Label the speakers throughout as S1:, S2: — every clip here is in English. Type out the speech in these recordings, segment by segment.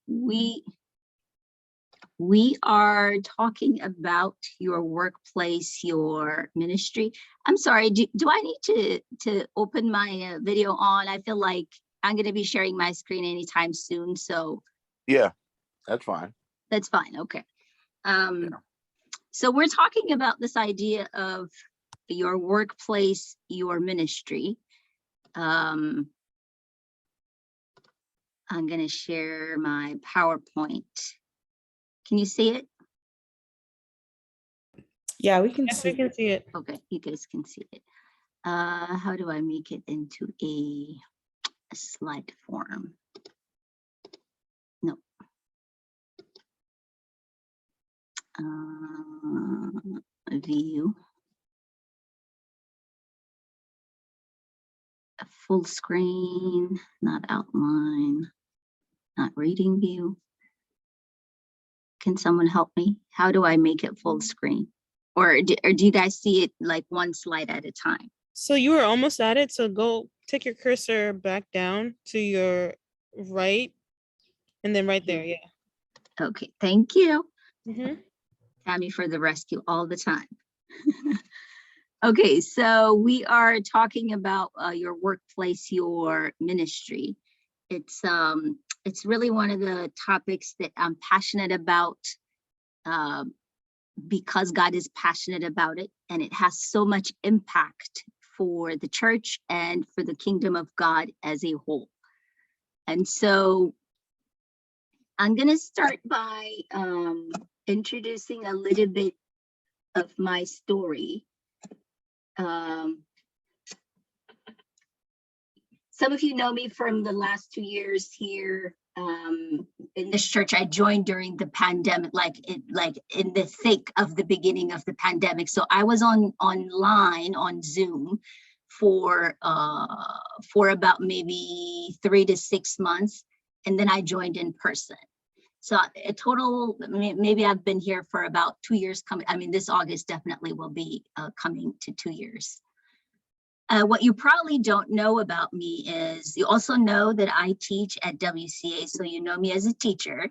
S1: we are talking about your workplace, your ministry. I'm sorry, do I need to open my video on? I feel like I'm going to be sharing my screen anytime soon, so.
S2: Yeah, that's fine.
S1: That's fine, okay. So we're talking about this idea of your workplace, your ministry. I'm going to share my PowerPoint. Can you see it?
S3: Yeah, we can
S4: Yes,
S3: see
S4: we can see it.
S1: Okay, you guys can see it. How do I make it into a slide form? No. View. A full screen, not outline, not reading view. Can someone help me? How do I make it full screen? Or do you guys see it like one slide at a time?
S4: So you were almost at it. So go take your cursor back down to your right and then right there. Yeah.
S1: Okay, thank you.
S4: Mm-hmm.
S1: Tammy for the rescue all the time. Okay, so we are talking about your workplace, your ministry. It's really one of the topics that I'm passionate about because God is passionate about it, and it has so much impact for the church and for the kingdom of God as a whole. And so I'm going to start by introducing a little bit of my story. Some of you know me from the last 2 years here in this church. I joined during the pandemic, like in the thick of the beginning of the pandemic. So I was online on Zoom for about maybe 3 to 6 months, and then I joined in person. So a total, maybe I've been here for about 2 years coming. I mean, this August definitely will be coming to 2 years. What you probably don't know about me is you also know that I teach at WCA, so you know me as a teacher.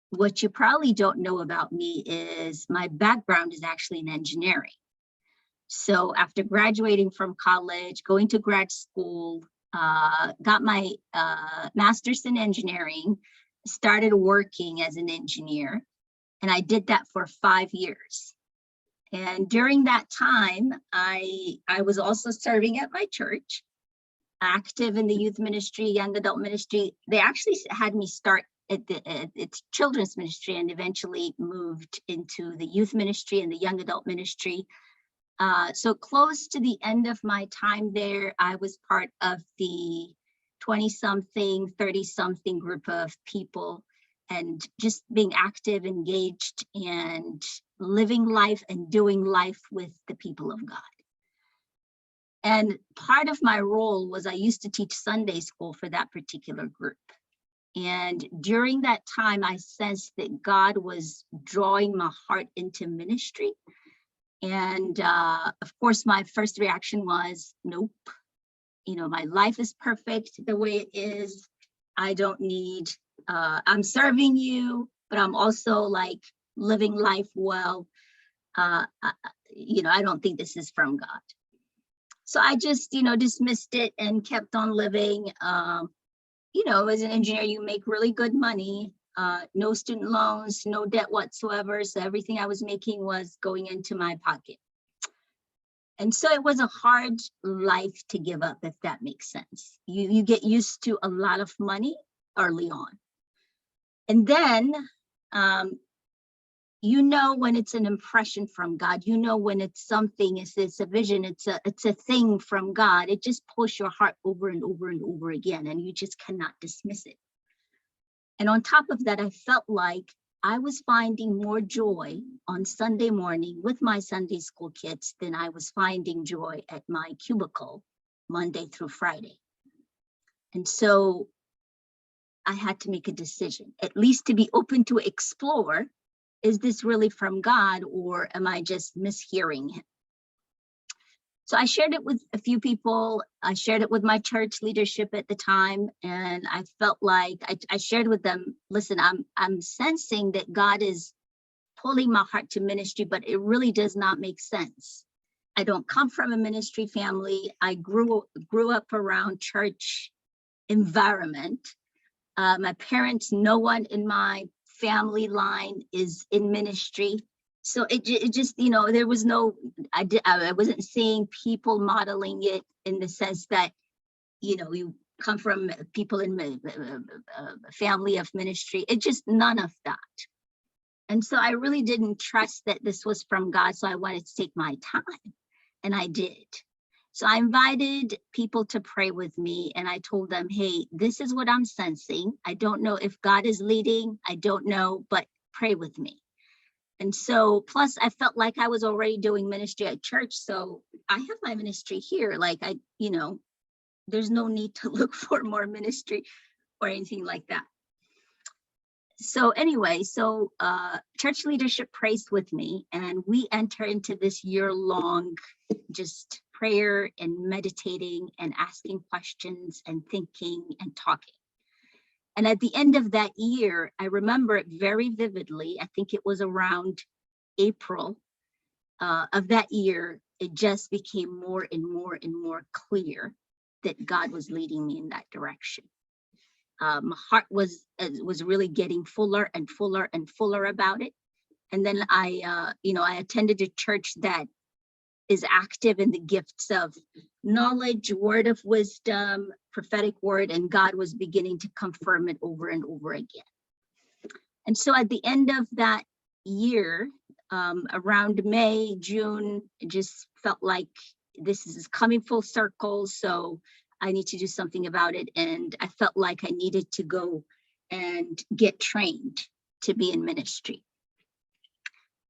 S1: What you probably don't know about me is my background is actually in engineering. So after graduating from college, going to grad school, got my master's in engineering, started working as an engineer, and I did that for 5 years. And during that time, I was also serving at my church, active in the youth ministry, young adult ministry. They actually had me start at its children's ministry and eventually moved into the youth ministry and the young adult ministry. So close to the end of my time there, I was part of the 20-something, 30-something group of people, and just being active, engaged, and living life and doing life with the people of God. And part of my role was I used to teach Sunday school for that particular group. And during that time, I sensed that God was drawing my heart into ministry. And of course, my first reaction was, nope. You know, my life is perfect the way it is. I don't need, I'm serving you, but I'm also like living life well. You know, I don't think this is from God. So I just, you know, dismissed it and kept on living. You know, as an engineer, you make really good money, no student loans, no debt whatsoever. So everything I was making was going into my pocket. And so it was a hard life to give up, if that makes sense. You get used to a lot of money early on. And then, you know, when it's an impression from God, you know, when it's something, it's a vision, it's a thing from God, it just pulls your heart over and over and over again, and you just cannot dismiss it. And on top of that, I felt like I was finding more joy on Sunday morning with my Sunday school kids than I was finding joy at my cubicle Monday through Friday. And so I had to make a decision, at least to be open to explore, is this really from God, or am I just mishearing him? So I shared it with a few people. I shared it with my church leadership at the time, and I felt like I shared with them, listen, I'm sensing that God is pulling my heart to ministry, but it really does not make sense. I don't come from a ministry family. I grew up around church environment. My parents, no one in my family line is in ministry. So it just, there was no, I wasn't seeing people modeling it in the sense that, you come from people in a family of ministry. It just none of that. And so I really didn't trust that this was from God. So I wanted to take my time, and I did. So I invited people to pray with me, and I told them, hey, this is what I'm sensing. I don't know if God is leading. I don't know, but pray with me. And so, plus I felt like I was already doing ministry at church. So I have my ministry here. Like there's no need to look for more ministry or anything like that. So anyway, church leadership prays with me, and we enter into this year-long just prayer and meditating and asking questions and thinking and talking. And at the end of that year, I remember it very vividly. I think it was around April of that year, it just became more and more and more clear that God was leading me in that direction. My heart was really getting fuller and fuller and fuller about it. And then I attended a church that is active in the gifts of knowledge, word of wisdom, prophetic word, and God was beginning to confirm it over and over again. And so at the end of that year, around May, June, it just felt like this is coming full circle. So I need to do something about it. And I felt like I needed to go and get trained to be in ministry.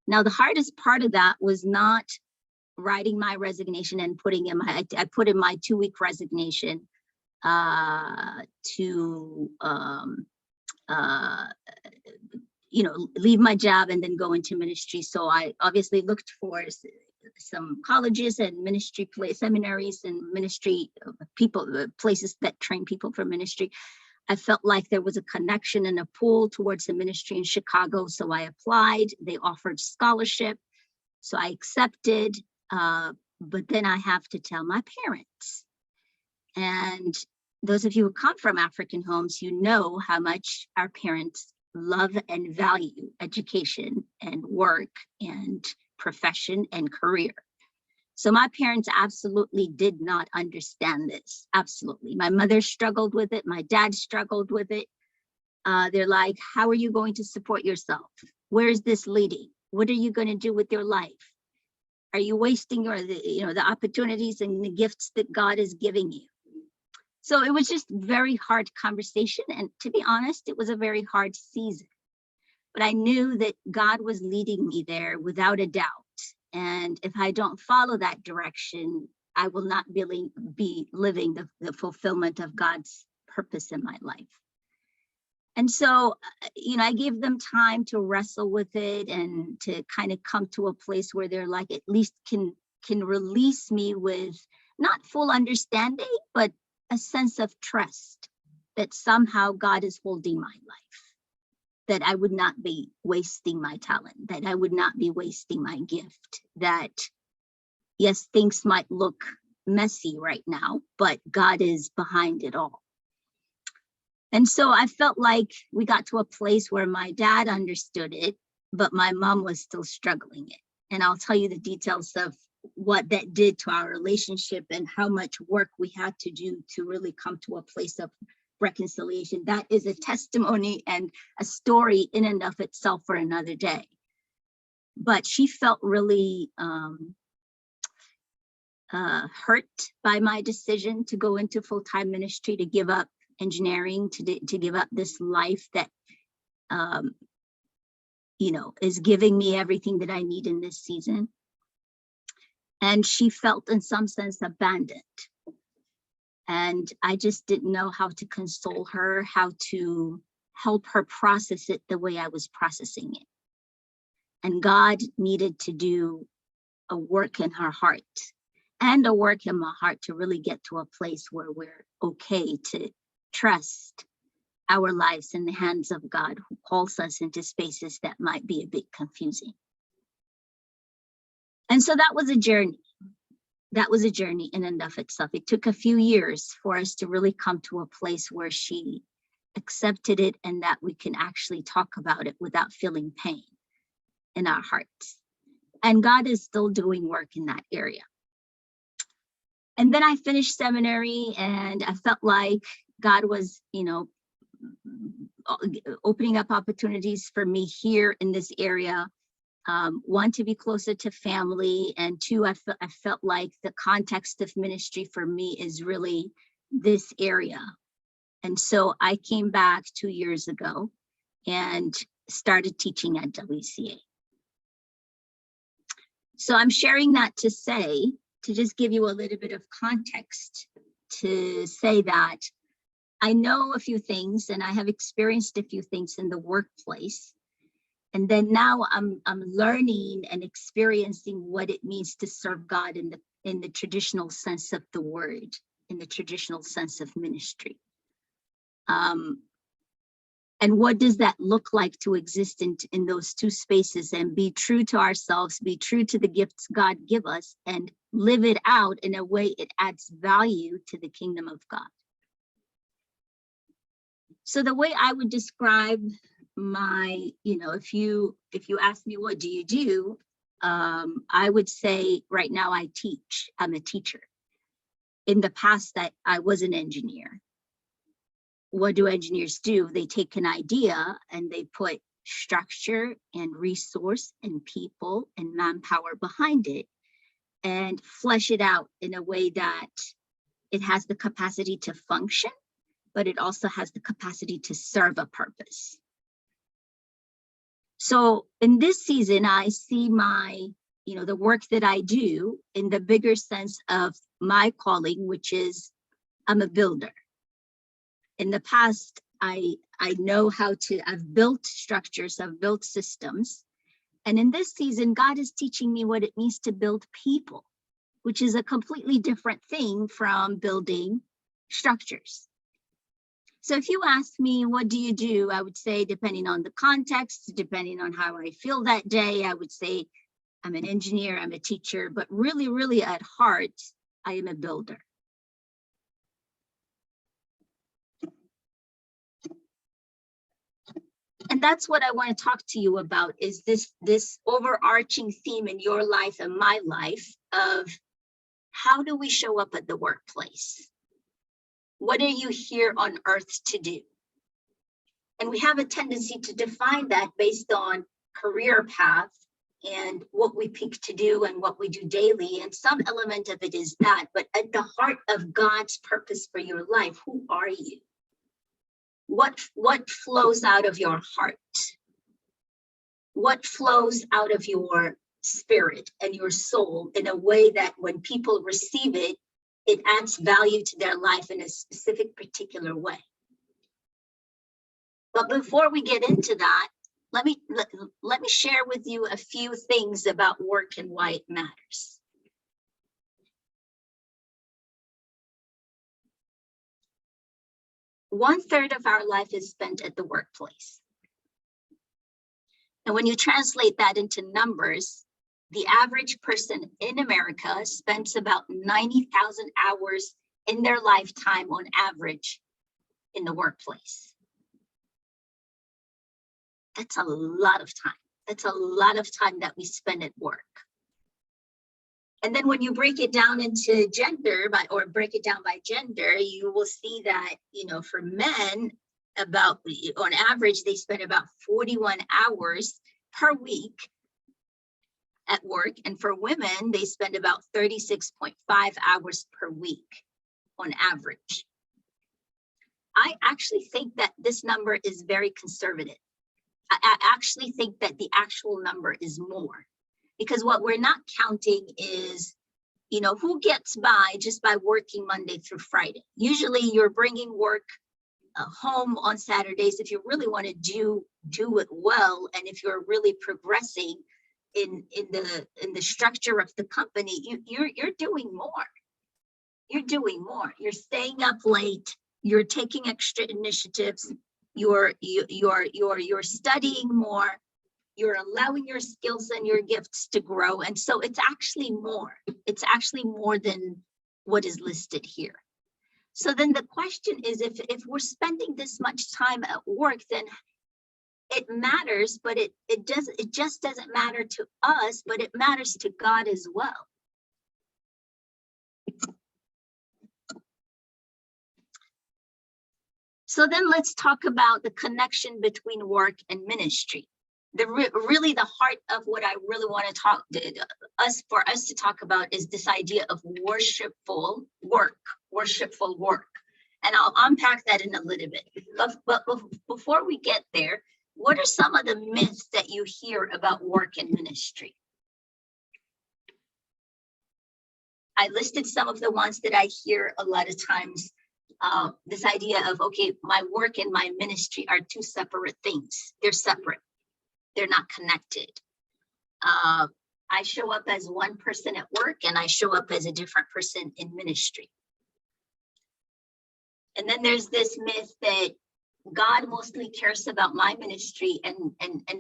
S1: Now, the hardest part of that was not writing my resignation and putting in I put in my 2-week resignation to leave my job and then go into ministry. So I obviously looked for some colleges and ministry seminaries and ministry people, places that train people for ministry. I felt like there was a connection and a pull towards the ministry in Chicago. So I applied. They offered scholarship. So I accepted. But then I have to tell my parents. And those of you who come from African homes, you know how much our parents love and value education and work and profession and career. So my parents absolutely did not understand this. Absolutely. My mother struggled with it. My dad struggled with it. They're like, how are you going to support yourself? Where is this leading? What are you going to do with your life? Are you wasting the opportunities and the gifts that God is giving you? So it was just very hard conversation. And to be honest, it was a very hard season. But I knew that God was leading me there without a doubt. And if I don't follow that direction, I will not really be living the fulfillment of God's purpose in my life. And so, I gave them time to wrestle with it and to kind of come to a place where they're like, at least can release me with not full understanding, but a sense of trust that somehow God is holding my life, that I would not be wasting my talent, that I would not be wasting my gift, that yes, things might look messy right now, but God is behind it all. And so I felt like we got to a place where my dad understood it, but my mom was still struggling it. And I'll tell you the details of what that did to our relationship and how much work we had to do to really come to a place of reconciliation. That is a testimony and a story in and of itself for another day. But she felt really hurt by my decision to go into full-time ministry, to give up engineering, to give up this life that is giving me everything that I need in this season. And she felt in some sense abandoned. And I just didn't know how to console her, how to help her process it the way I was processing it. And God needed to do a work in her heart and a work in my heart to really get to a place where we're okay to trust our lives in the hands of God, who calls us into spaces that might be a bit confusing. And so that was a journey. That was a journey in and of itself. It took a few years for us to really come to a place where she accepted it and that we can actually talk about it without feeling pain in our hearts. And God is still doing work in that area. And then I finished seminary and I felt like God was, opening up opportunities for me here in this area. One, to be closer to family, and two, I felt like the context of ministry for me is really this area. And so I came back 2 years ago and started teaching at WCA. So I'm sharing that to say, to just give you a little bit of context, to say that I know a few things and I have experienced a few things in the workplace. And then now I'm learning and experiencing what it means to serve God in the traditional sense of the word, in the traditional sense of ministry. And what does that look like to exist in those two spaces and be true to ourselves, be true to the gifts God give us, and live it out in a way it adds value to the kingdom of God. So the way I would describe my, if you ask me what do you do, I would say right now I teach. I'm a teacher. In the past, that I was an engineer. What do engineers do? They take an idea and they put structure and resource and people and manpower behind it and flesh it out in a way that it has the capacity to function, but it also has the capacity to serve a purpose. So in this season, I see my, the work that I do in the bigger sense of my calling, which is I'm a builder. In the past, I know how to, I've built structures, I've built systems. And in this season, God is teaching me what it means to build people, which is a completely different thing from building structures. So if you ask me, what do you do? I would say, depending on the context, depending on how I feel that day, I would say I'm an engineer, I'm a teacher, but really, really at heart, I am a builder. And that's what I want to talk to you about, is this overarching theme in your life and my life of how do we show up at the workplace? What are you here on earth to do? And we have a tendency to define that based on career path and what we pick to do and what we do daily. And some element of it is that, but at the heart of God's purpose for your life, who are you? What flows out of your heart? What flows out of your spirit and your soul in a way that when people receive it, it adds value to their life in a specific, particular way. But before we get into that, let me share with you a few things about work and why it matters. One-third of our life is spent at the workplace. And when you translate that into numbers, the average person in America spends about 90,000 hours in their lifetime on average in the workplace. That's a lot of time. That's a lot of time that we spend at work. And then when you break it down into gender, or break it down by gender, you will see that, for men, on average, they spend about 41 hours per week at work. And for women, they spend about 36.5 hours per week on average. I actually think that this number is very conservative. I actually think that the actual number is more, because what we're not counting is, who gets by just by working Monday through Friday. Usually you're bringing work home on Saturdays if you really want to do it well, and if you're really progressing, in the structure of the company, you're doing more. You're doing more. You're staying up late. You're taking extra initiatives. You're studying more. You're allowing your skills and your gifts to grow. And so it's actually more. It's actually more than what is listed here. So then the question is, if we're spending this much time at work, then it matters, but it just doesn't matter to us, but it matters to God as well. So then let's talk about the connection between work and ministry. Really the heart of what I really want to for us to talk about is this idea of worshipful work. And I'll unpack that in a little bit. But before we get there, what are some of the myths that you hear about work and ministry? I listed some of the ones that I hear a lot of times. This idea of, okay, my work and my ministry are two separate things. They're separate. They're not connected. I show up as one person at work and I show up as a different person in ministry. And then there's this myth that God mostly cares about my ministry and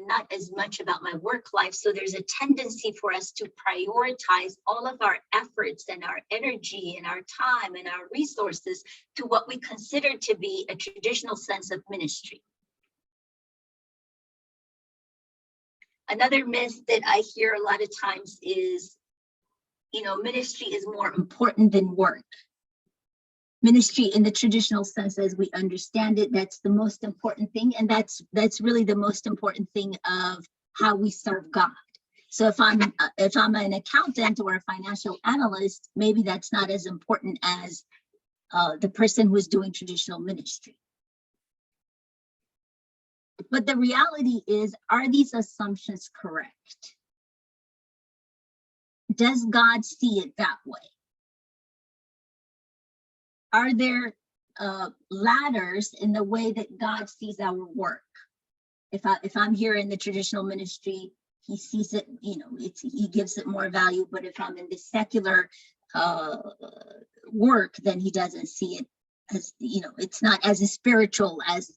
S1: not as much about my work life. So there's a tendency for us to prioritize all of our efforts and our energy and our time and our resources to what we consider to be a traditional sense of ministry. Another myth that I hear a lot of times is, ministry is more important than work. Ministry in the traditional sense as we understand it, that's the most important thing. And that's really the most important thing of how we serve God. So if I'm an accountant or a financial analyst, maybe that's not as important as the person who's doing traditional ministry. But the reality is, are these assumptions correct? Does God see it that way? Are there ladders in the way that God sees our work? If I'm here in the traditional ministry, he sees it, he gives it more value. But if I'm in the secular work, then he doesn't see it as, it's not as spiritual as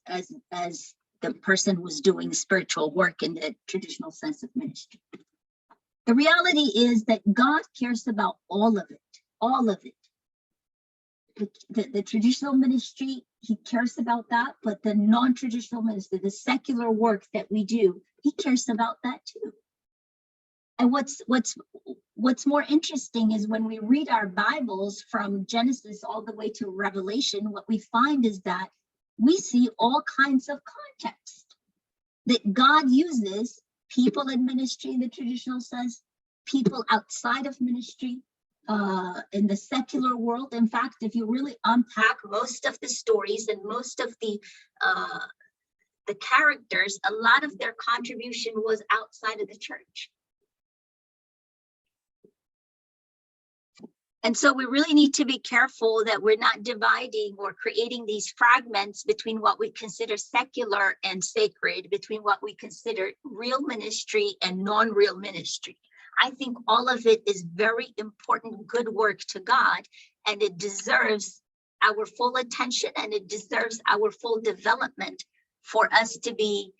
S1: the person who's doing spiritual work in the traditional sense of ministry. The reality is that God cares about all of it. The traditional ministry, he cares about that, but the non-traditional ministry, the secular work that we do, he cares about that too. And what's more interesting is when we read our Bibles from Genesis all the way to Revelation, what we find is that we see all kinds of context that God uses people in ministry in the traditional sense, people outside of ministry, in the secular world. In fact, if you really unpack most of the stories and most of the characters, a lot of their contribution was outside of the church. And so we really need to be careful that we're not dividing or creating these fragments between what we consider secular and sacred, between what we consider real ministry and non-real ministry. I think all of it is very important, good work to God, and it deserves our full attention and it deserves our full development for us to be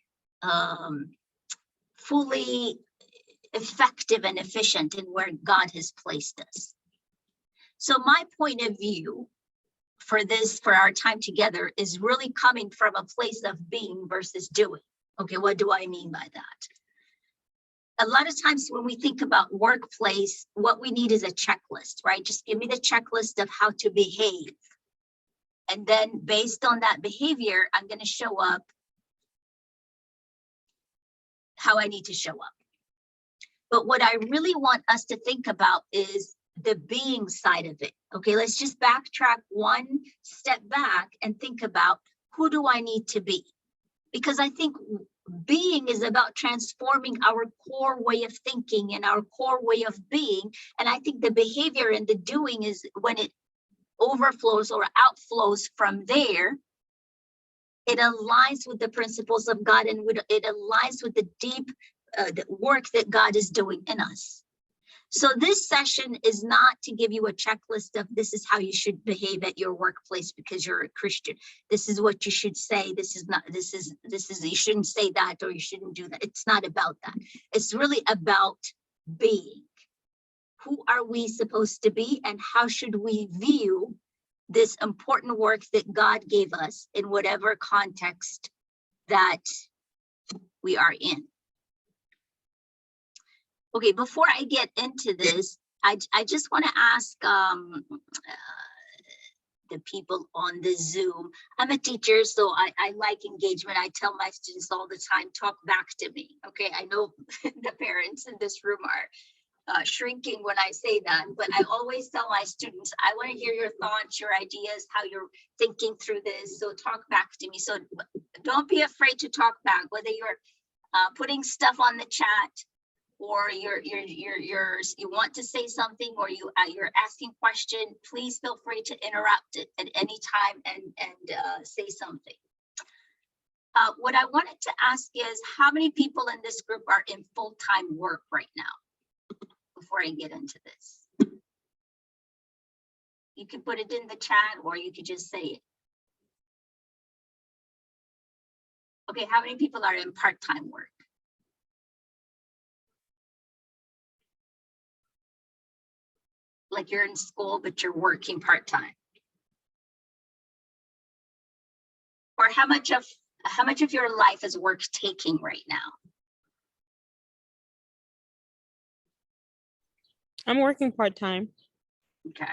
S1: fully effective and efficient in where God has placed us. So my point of view for our time together is really coming from a place of being versus doing. Okay, what do I mean by that? A lot of times when we think about workplace, what we need is a checklist, right? Just give me the checklist of how to behave. And then based on that behavior, I'm going to show up how I need to show up. But what I really want us to think about is the being side of it. Okay, let's just backtrack one step back and think about, who do I need to be? Because I think being is about transforming our core way of thinking and our core way of being. And I think the behavior and the doing is when it overflows or outflows from there, it aligns with the principles of God and it aligns with the deep the work that God is doing in us. So this session is not to give you a checklist of this is how you should behave at your workplace because you're a Christian. This is what you should say. This is you shouldn't say that or you shouldn't do that. It's not about that. It's really about being. Who are we supposed to be and how should we view this important work that God gave us in whatever context that we are in? Okay, before I get into this, I just want to ask the people on the Zoom. I'm a teacher, so I like engagement. I tell my students all the time, talk back to me. Okay, I know the parents in this room are shrinking when I say that, but I always tell my students, I want to hear your thoughts, your ideas, how you're thinking through this. So talk back to me. So don't be afraid to talk back, whether you're putting stuff on the chat, or you want to say something, or you're asking question. Please feel free to interrupt it at any time and say something. What I wanted to ask is, how many people in this group are in full-time work right now? Before I get into this, you can put it in the chat, or you could just say it. Okay, how many people are in part-time work? Like you're in school, but you're working part-time? Or how much of your life is work taking right now?
S4: I'm working part-time.
S1: Okay.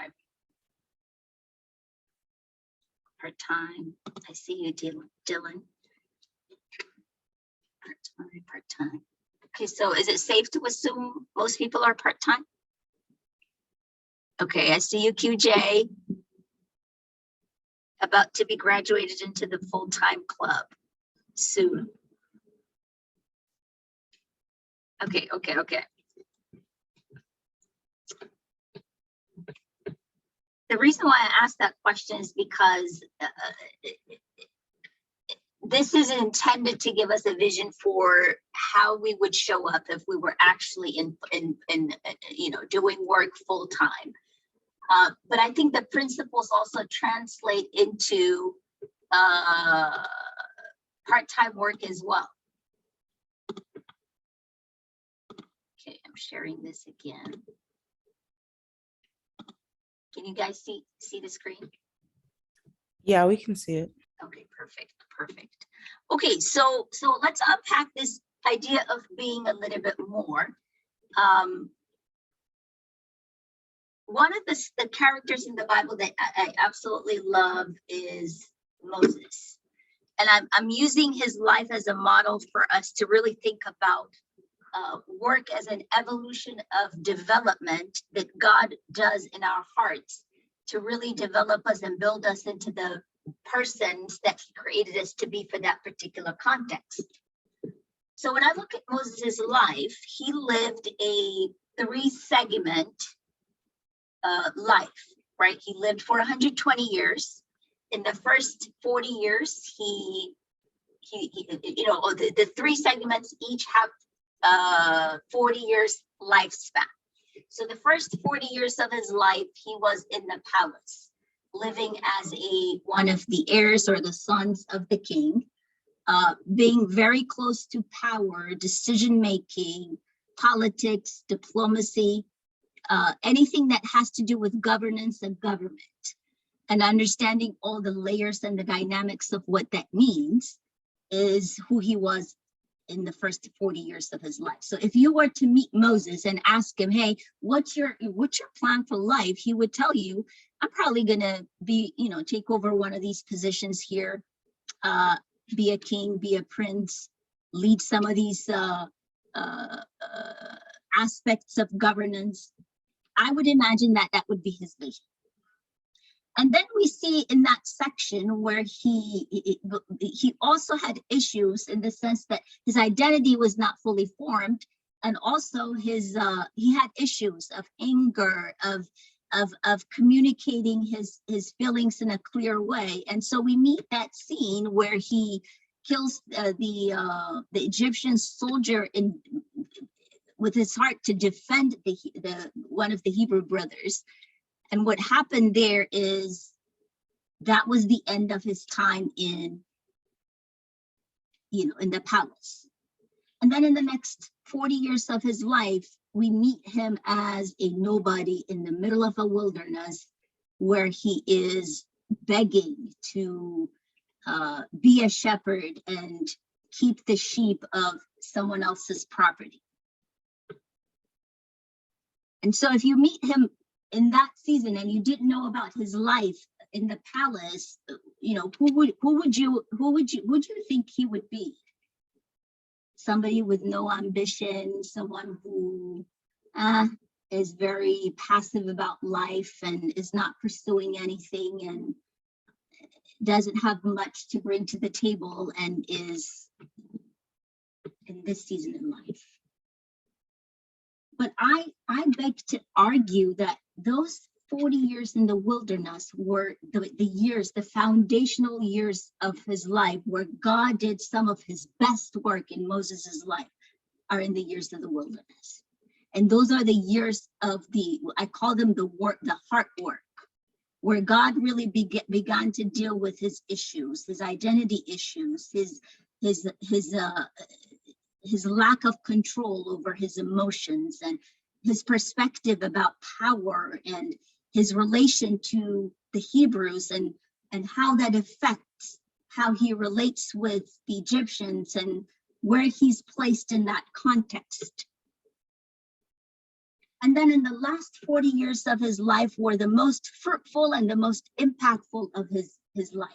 S1: Part-time. I see you, Dylan. Part-time. Okay, so is it safe to assume most people are part-time? Okay, I see you, QJ. About to be graduated into the full-time club soon. Okay. The reason why I asked that question is because this is intended to give us a vision for how we would show up if we were actually in doing work full time. But I think the principles also translate into part-time work as well. Okay, I'm sharing this again. Can you guys see the screen?
S3: Yeah, we can see it.
S1: Okay, perfect. Okay, so let's unpack this idea of being a little bit more. One of the characters in the Bible that I absolutely love is Moses. And I'm using his life as a model for us to really think about work as an evolution of development that God does in our hearts to really develop us and build us into the persons that he created us to be for that particular context. So when I look at Moses' life, he lived a 3-segment life, right? He lived for 120 years. In the first 40 years, the 3 segments each have 40 years lifespan. So the first 40 years of his life, he was in the palace, living as one of the heirs or the sons of the king, being very close to power, decision-making, politics, diplomacy, anything that has to do with governance and government, and understanding all the layers and the dynamics of what that means is who he was in the first 40 years of his life. So if you were to meet Moses and ask him, hey, what's your plan for life? He would tell you, I'm probably gonna be, take over one of these positions here, be a king, be a prince, lead some of these aspects of governance. I would imagine that would be his vision. And then we see in that section where he also had issues in the sense that his identity was not fully formed, and also he had issues of anger, of communicating his feelings in a clear way. And so we meet that scene where he kills the Egyptian soldier with his heart to defend the one of the Hebrew brothers. And what happened there is that was the end of his time in, in the palace. And then in the next 40 years of his life, we meet him as a nobody in the middle of a wilderness where he is begging to be a shepherd and keep the sheep of someone else's property. And so if you meet him in that season and you didn't know about his life in the palace, who would you think he would be? Somebody with no ambition, someone who is very passive about life and is not pursuing anything and doesn't have much to bring to the table and is in this season in life. But I beg to argue that those 40 years in the wilderness were the years, the foundational years of his life where God did some of his best work in Moses's life are in the years of the wilderness. And those are the years of I call them the heart work, where God really began to deal with his issues, his identity issues, his lack of control over his emotions and his perspective about power and his relation to the Hebrews and how that affects how he relates with the Egyptians and where he's placed in that context. And then in the last 40 years of his life were the most fruitful and the most impactful of his life.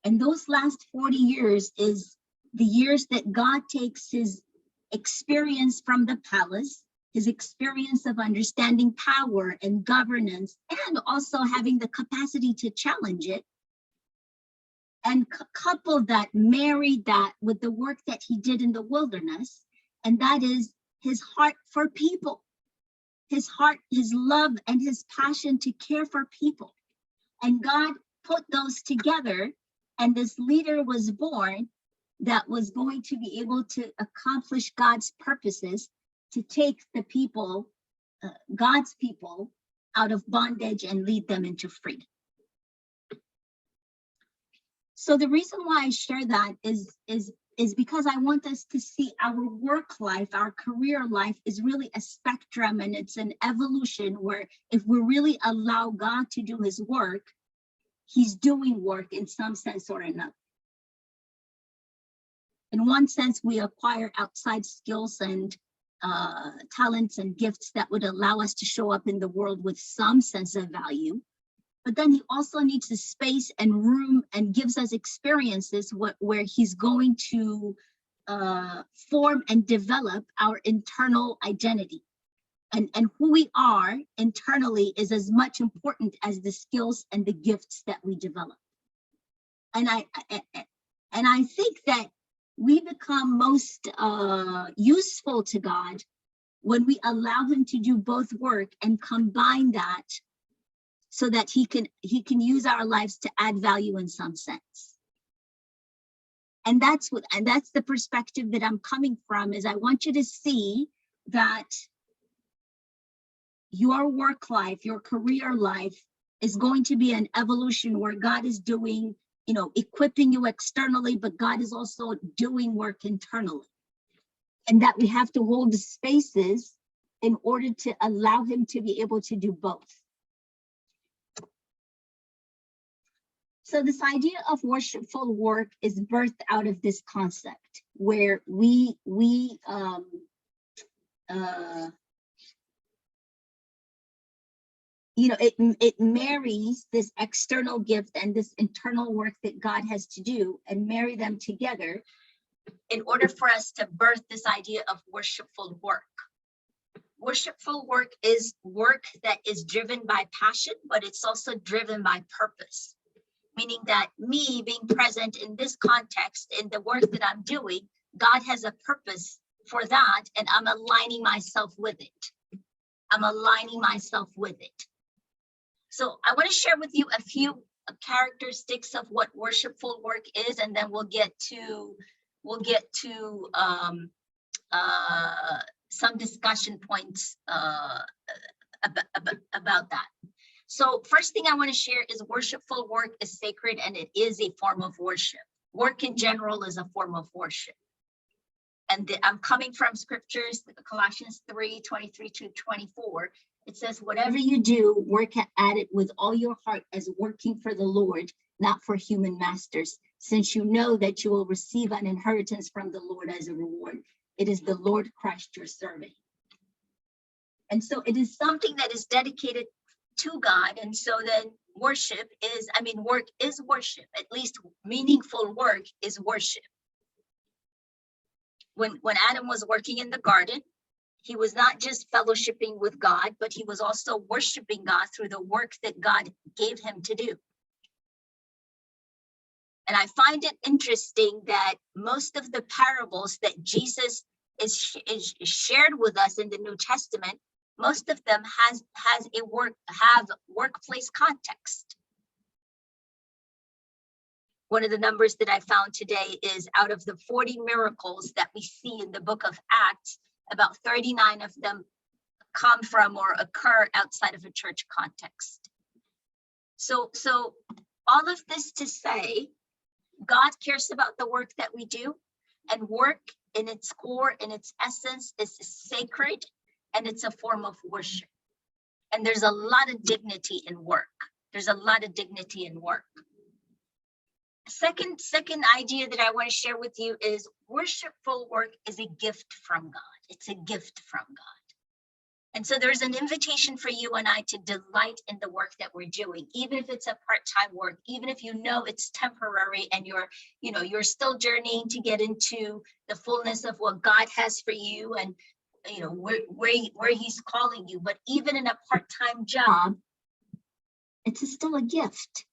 S1: And those last 40 years is the years that God takes his experience from the palace, his experience of understanding power and governance, and also having the capacity to challenge it, and couple that, marry that with the work that he did in the wilderness, and that is his heart for people, his heart, his love, and his passion to care for people. And God put those together, and this leader was born that was going to be able to accomplish God's purposes, to take the people, God's people, out of bondage and lead them into freedom. So the reason why I share that is because I want us to see our work life, our career life is really a spectrum, and it's an evolution where if we really allow God to do his work, he's doing work in some sense or another. In one sense, we acquire outside skills and talents and gifts that would allow us to show up in the world with some sense of value. But then he also needs the space and room and gives us experiences where he's going to form and develop our internal identity. And who we are internally is as much important as the skills and the gifts that we develop. And I think that we become most useful to God when we allow him to do both work and combine that so that he can use our lives to add value in some sense. And that's the perspective that I'm coming from, is I want you to see that your work life, your career life is going to be an evolution where God is doing, equipping you externally, but God is also doing work internally. And that we have to hold the spaces in order to allow him to be able to do both. So this idea of worshipful work is birthed out of this concept where it marries this external gift and this internal work that God has to do and marry them together in order for us to birth this idea of worshipful work. Worshipful work is work that is driven by passion, but it's also driven by purpose. Meaning that me being present in this context, in the work that I'm doing, God has a purpose for that, and I'm aligning myself with it. I'm aligning myself with it. So I want to share with you a few characteristics of what worshipful work is, and then we'll get to some discussion points about that. So first thing I want to share is worshipful work is sacred and it is a form of worship. Work in general is a form of worship. And I'm coming from scriptures, Colossians 3:23-24. It says, whatever you do, work at it with all your heart as working for the Lord, not for human masters, since you know that you will receive an inheritance from the Lord as a reward. It is the Lord Christ you're serving. And so it is something that is dedicated to God. And so then worship is, work is worship. At least meaningful work is worship. When Adam was working in the garden, he was not just fellowshipping with God, but he was also worshiping God through the work that God gave him to do. And I find it interesting that most of the parables that Jesus is shared with us in the New Testament, most of them have workplace context. One of the numbers that I found today is out of the 40 miracles that we see in the book of Acts, about 39 of them come from or occur outside of a church context. So all of this to say, God cares about the work that we do, and work in its core, in its essence, is sacred, and it's a form of worship. And there's a lot of dignity in work. There's a lot of dignity in work. Second idea that I want to share with you is worshipful work is a gift from God. It's a gift from God. And so there's an invitation for you and I to delight in the work that we're doing, even if it's a part-time work, even if you know it's temporary and you're still journeying to get into the fullness of what God has for you and where he's calling you. But even in a part-time job, it's still a gift.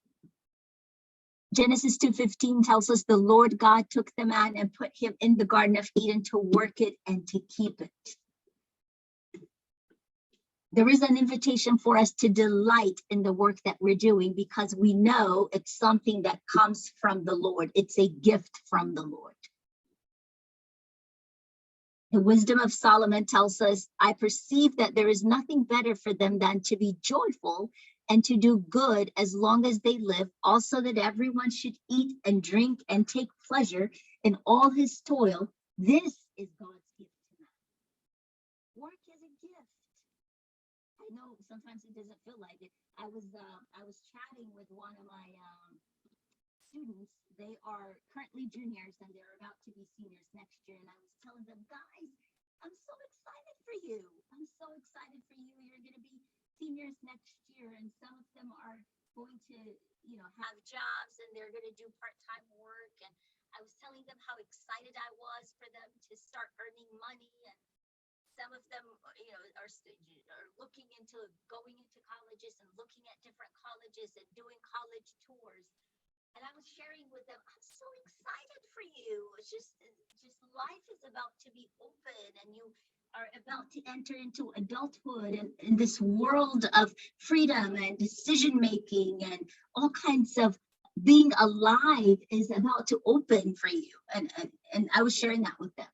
S1: Genesis 2:15 tells us the Lord God took the man and put him in the Garden of Eden to work it and to keep it. There is an invitation for us to delight in the work that we're doing because we know it's something that comes from the Lord. It's a gift from the Lord. The wisdom of Solomon tells us, I perceive that there is nothing better for them than to be joyful and to do good as long as they live, also that everyone should eat and drink and take pleasure in all his toil. This is God's gift to man. Work is a gift. I know sometimes it doesn't feel like it. I was chatting with one of my students. They are currently juniors and they're about to be seniors next year. And I was telling them, guys, I'm so excited for you. I'm so excited for you. You're going to be seniors next year, and some of them are going to, have jobs and they're going to do part-time work. And I was telling them how excited I was for them to start earning money. And some of them, are looking into going into colleges and looking at different colleges and doing college tours. And I was sharing with them, I'm so excited for you. It's just life is about to be open and you are about to enter into adulthood and in this world of freedom and decision-making and all kinds of being alive is about to open for you. And I was sharing that with them.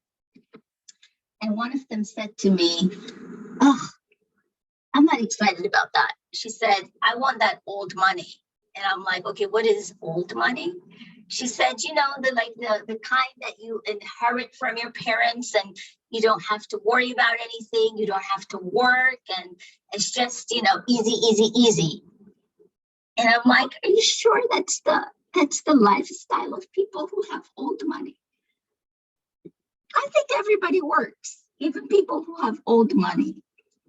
S1: And one of them said to me, oh, I'm not excited about that. She said, I want that old money. And I'm like, okay, what is old money? She said, the kind that you inherit from your parents and you don't have to worry about anything. You don't have to work. And it's just, easy. And I'm like, are you sure that's the lifestyle of people who have old money? I think everybody works, even people who have old money.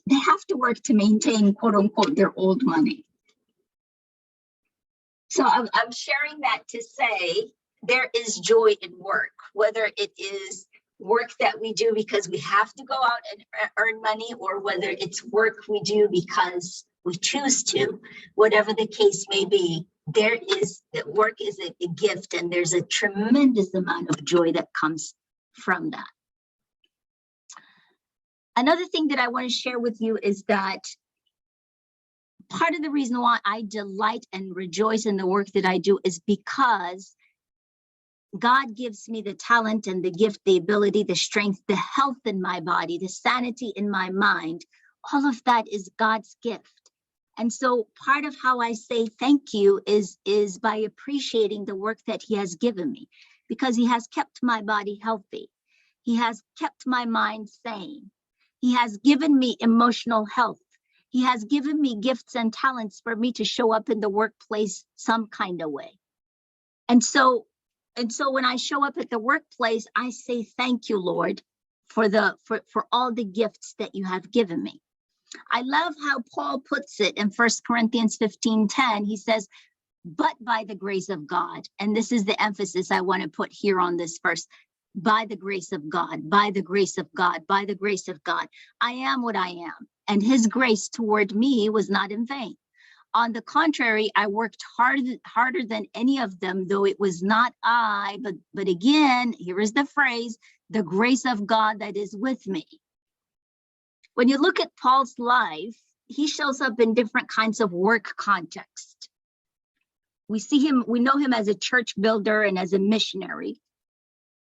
S1: They have to work to maintain, quote unquote, their old money. So I'm sharing that to say there is joy in work, whether it is work that we do because we have to go out and earn money, or whether it's work we do because we choose to, whatever the case may be, work is a gift, and there's a tremendous amount of joy that comes from that. Another thing that I want to share with you is that part of the reason why I delight and rejoice in the work that I do is because God gives me the talent and the gift, the ability, the strength, the health in my body, the sanity in my mind. All of that is God's gift. And so part of how I say thank you is by appreciating the work that he has given me, because he has kept my body healthy. He has kept my mind sane. He has given me emotional health. He has given me gifts and talents for me to show up in the workplace some kind of way. And so when I show up at the workplace, I say, thank you, Lord, for all the gifts that you have given me. I love how Paul puts it in 1 Corinthians 15:10. He says, but by the grace of God. And this is the emphasis I want to put here on this verse. By the grace of God, by the grace of God, by the grace of God. I am what I am. And his grace toward me was not in vain. On the contrary, I worked harder than any of them, though it was not I, but again, here is the phrase, the grace of God that is with me. When you look at Paul's life, he shows up in different kinds of work context. We know him as a church builder and as a missionary,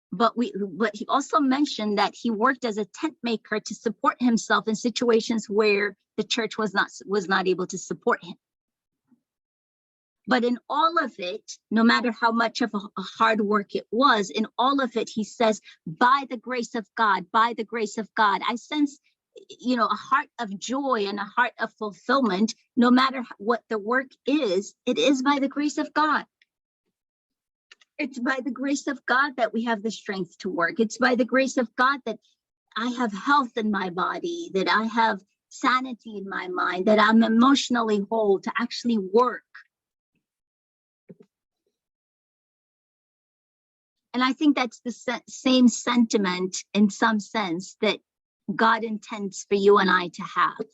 S1: but he also mentioned that he worked as a tent maker to support himself in situations where the church was not able to support him. But in all of it, no matter how much of a hard work it was, in all of it, he says, by the grace of God, by the grace of God. I sense, a heart of joy and a heart of fulfillment, no matter what the work is, it is by the grace of God. It's by the grace of God that we have the strength to work. It's by the grace of God that I have health in my body, that I have sanity in my mind, that I'm emotionally whole to actually work. And I think that's the same sentiment in some sense that God intends for you and I to have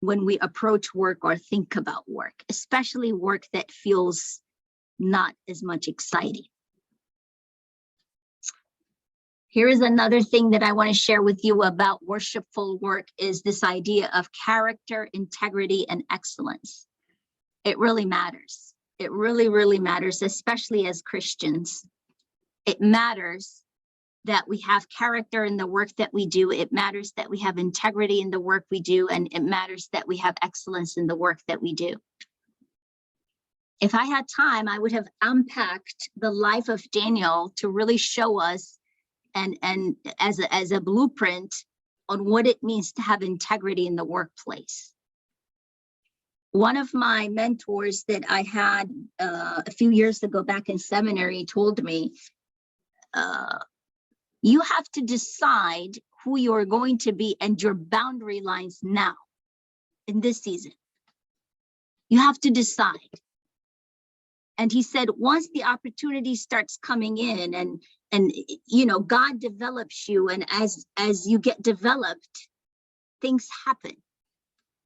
S1: when we approach work or think about work, especially work that feels not as much exciting. Here is another thing that I want to share with you about worshipful work is this idea of character, integrity, and excellence. It really matters. It really, really matters, especially as Christians. It matters that we have character in the work that we do. It matters that we have integrity in the work we do, and it matters that we have excellence in the work that we do. If I had time, I would have unpacked the life of Daniel to really show us and as a blueprint on what it means to have integrity in the workplace. One of my mentors that I had a few years ago back in seminary told me, you have to decide who you're going to be and your boundary lines now in this season. You have to decide. And he said, once the opportunity starts coming in and God develops you, and as you get developed, things happen.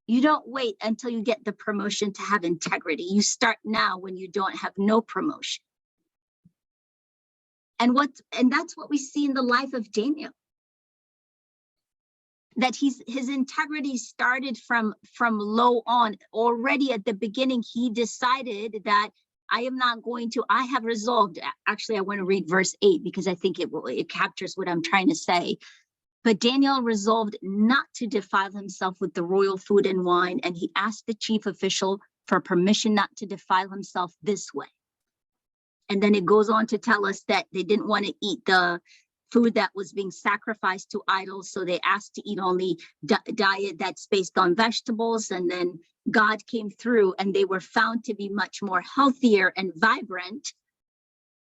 S1: You don't wait until you get the promotion to have integrity. You start now when you don't have no promotion. And that's what we see in the life of Daniel. That his integrity started from low on. Already at the beginning, he decided that I have resolved. Actually, I want to read verse 8 because I think it captures what I'm trying to say. But Daniel resolved not to defile himself with the royal food and wine, and he asked the chief official for permission not to defile himself this way. And then it goes on to tell us that they didn't want to eat the food that was being sacrificed to idols, so they asked to eat only diet that's based on vegetables. And then God came through, and they were found to be much more healthier and vibrant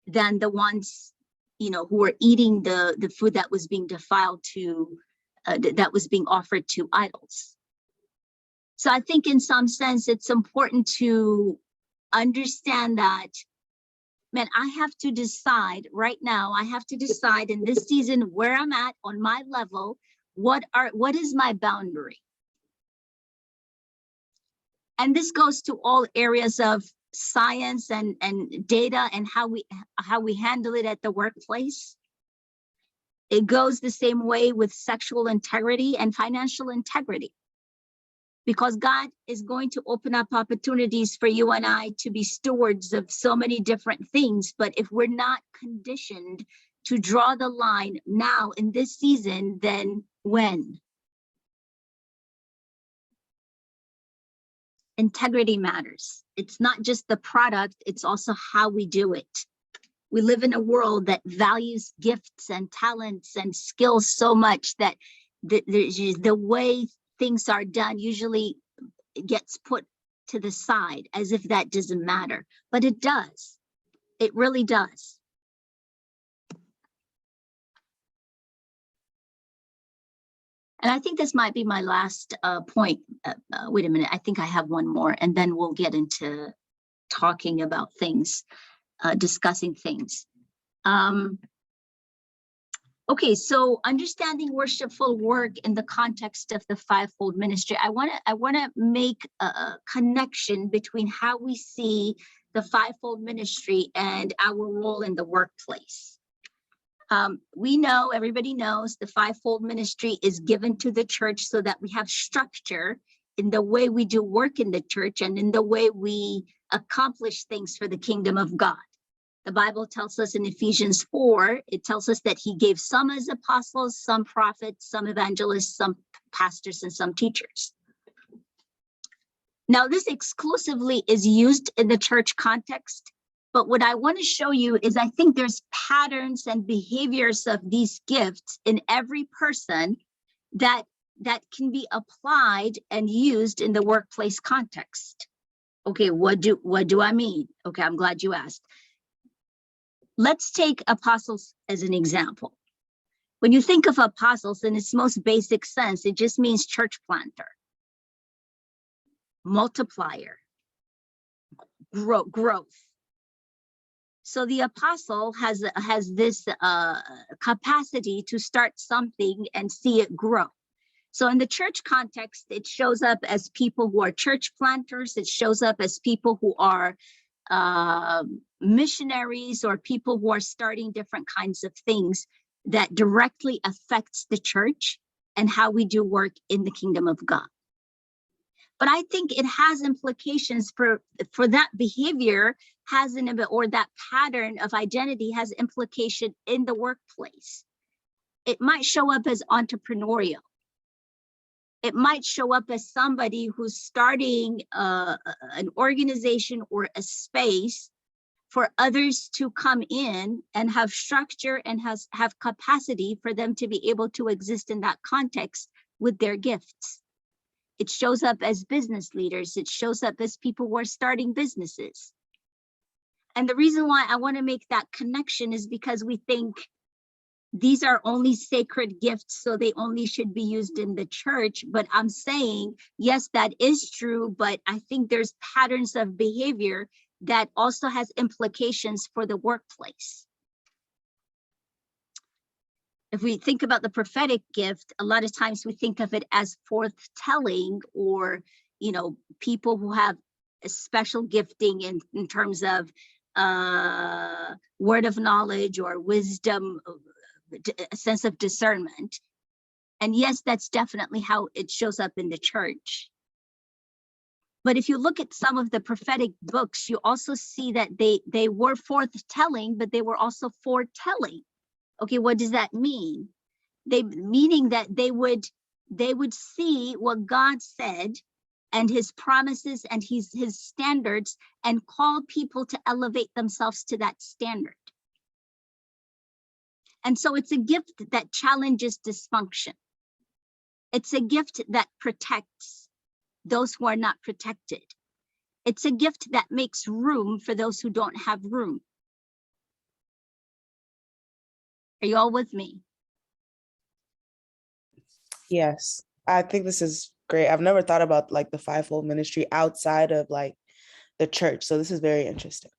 S1: than the ones, who were eating the food that was being defiled that was being offered to idols. So I think in some sense, it's important to understand that, man, I have to decide right now, I have to decide in this season where I'm at on my level, what is my boundary? And this goes to all areas of science and data and how we handle it at the workplace. It goes the same way with sexual integrity and financial integrity. because God is going to open up opportunities for you and I to be stewards of so many different things. But if we're not conditioned to draw the line now in this season, then when? Integrity matters. It's not just the product, it's also how we do it. We live in a world that values gifts and talents and skills so much that the way things are done usually gets put to the side as if that doesn't matter, but it does. It really does. And I think this might be my last point. Wait a minute, I think I have one more, and then we'll get into talking about things, discussing things. Okay, so understanding worshipful work in the context of the fivefold ministry. I wanna make a connection between how we see the fivefold ministry and our role in the workplace. We know, everybody knows, the fivefold ministry is given to the church so that we have structure in the way we do work in the church and in the way we accomplish things for the kingdom of God. The Bible tells us in Ephesians 4, it tells us that he gave some as apostles, some prophets, some evangelists, some pastors, and some teachers. Now, this exclusively is used in the church context, but what I want to show you is I think there's patterns and behaviors of these gifts in every person that can be applied and used in the workplace context. Okay, what do I mean? Okay, I'm glad you asked. Let's take apostles as an example. When you think of apostles in its most basic sense, it just means church planter, multiplier, growth. So the apostle has this capacity to start something and see it grow. So in the church context, it shows up as people who are church planters. It shows up as people who are missionaries or people who are starting different kinds of things that directly affects the church and how we do work in the kingdom of God. But I think it has implications for that behavior or that pattern of identity has implication in the workplace. It might show up as entrepreneurial. It might show up as somebody who's starting an organization or a space for others to come in and have structure and have capacity for them to be able to exist in that context with their gifts. It shows up as business leaders. It shows up as people who are starting businesses. And the reason why I want to make that connection is because we think these are only sacred gifts, so they only should be used in the church. But I'm saying, yes, that is true, but I think there's patterns of behavior that also has implications for the workplace. If we think about the prophetic gift, a lot of times we think of it as forthtelling, or, you know, people who have a special gifting in terms of word of knowledge or wisdom, a sense of discernment. And yes, that's definitely how it shows up in the church. But if you look at some of the prophetic books, you also see that they were forthtelling, but they were also foretelling. Okay, what does that mean? Meaning that they would see what God said and his promises and his standards and call people to elevate themselves to that standard. And so it's a gift that challenges dysfunction. It's a gift that protects those who are not protected. It's a gift that makes room for those who don't have room. Are you all with me?
S3: Yes, I think this is great. I've never thought about like the fivefold ministry outside of like the church. So this is very interesting.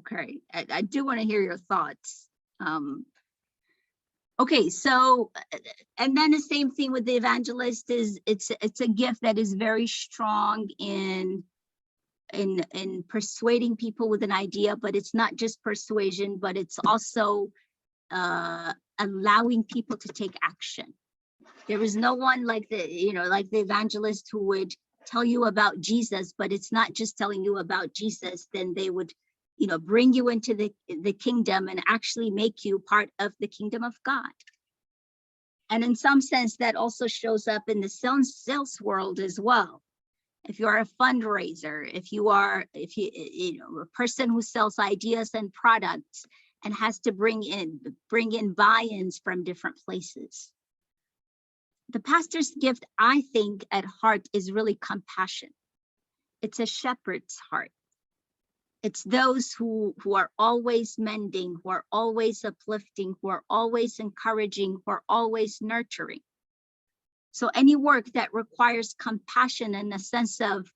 S1: Okay, I do want to hear your thoughts. Okay, so, and then the same thing with the evangelist is it's a gift that is very strong in persuading people with an idea, but it's not just persuasion, but it's also allowing people to take action. There was no one like like the evangelist who would tell you about Jesus, but it's not just telling you about Jesus. Then they would, bring you into the kingdom and actually make you part of the kingdom of God. And in some sense, that also shows up in the sales world as well. If you are a fundraiser, if you a person who sells ideas and products and has to bring in buy-ins from different places. The pastor's gift, I think, at heart is really compassion. It's a shepherd's heart. It's those who are always mending, who are always uplifting, who are always encouraging, who are always nurturing. So any work that requires compassion and a sense of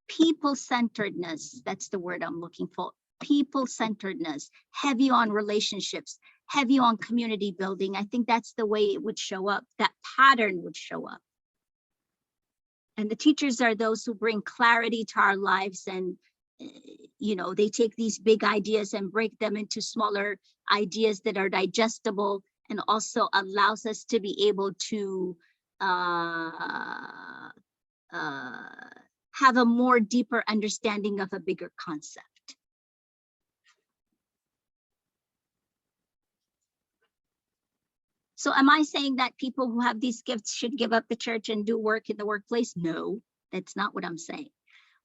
S1: people-centeredness, that's the word I'm looking for, people-centeredness, heavy on relationships, heavy on community building. I think that's the way it would show up, that pattern would show up. And the teachers are those who bring clarity to our lives, and they take these big ideas and break them into smaller ideas that are digestible, and also allows us to be able to have a more deeper understanding of a bigger concept. So am I saying that people who have these gifts should give up the church and do work in the workplace? No, that's not what I'm saying.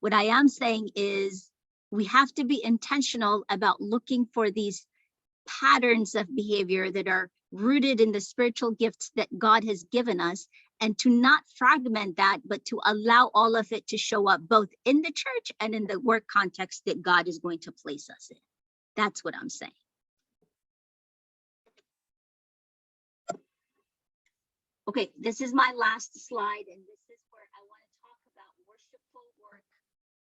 S1: What I am saying is we have to be intentional about looking for these patterns of behavior that are rooted in the spiritual gifts that God has given us, and to not fragment that, but to allow all of it to show up both in the church and in the work context that God is going to place us in. That's what I'm saying. Okay, this is my last slide, and this is where I want to talk about worshipful work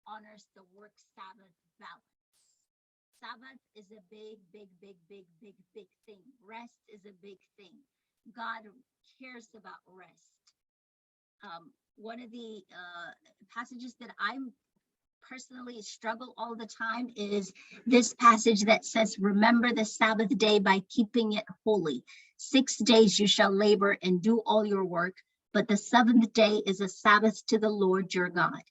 S1: honors the work Sabbath balance. Sabbath is a big thing. Rest is a big thing. God cares about rest. One of the passages that I'm personally struggle all the time is this passage that says, remember the Sabbath day by keeping it holy. 6 days you shall labor and do all your work, but the seventh day is a Sabbath to the Lord your God.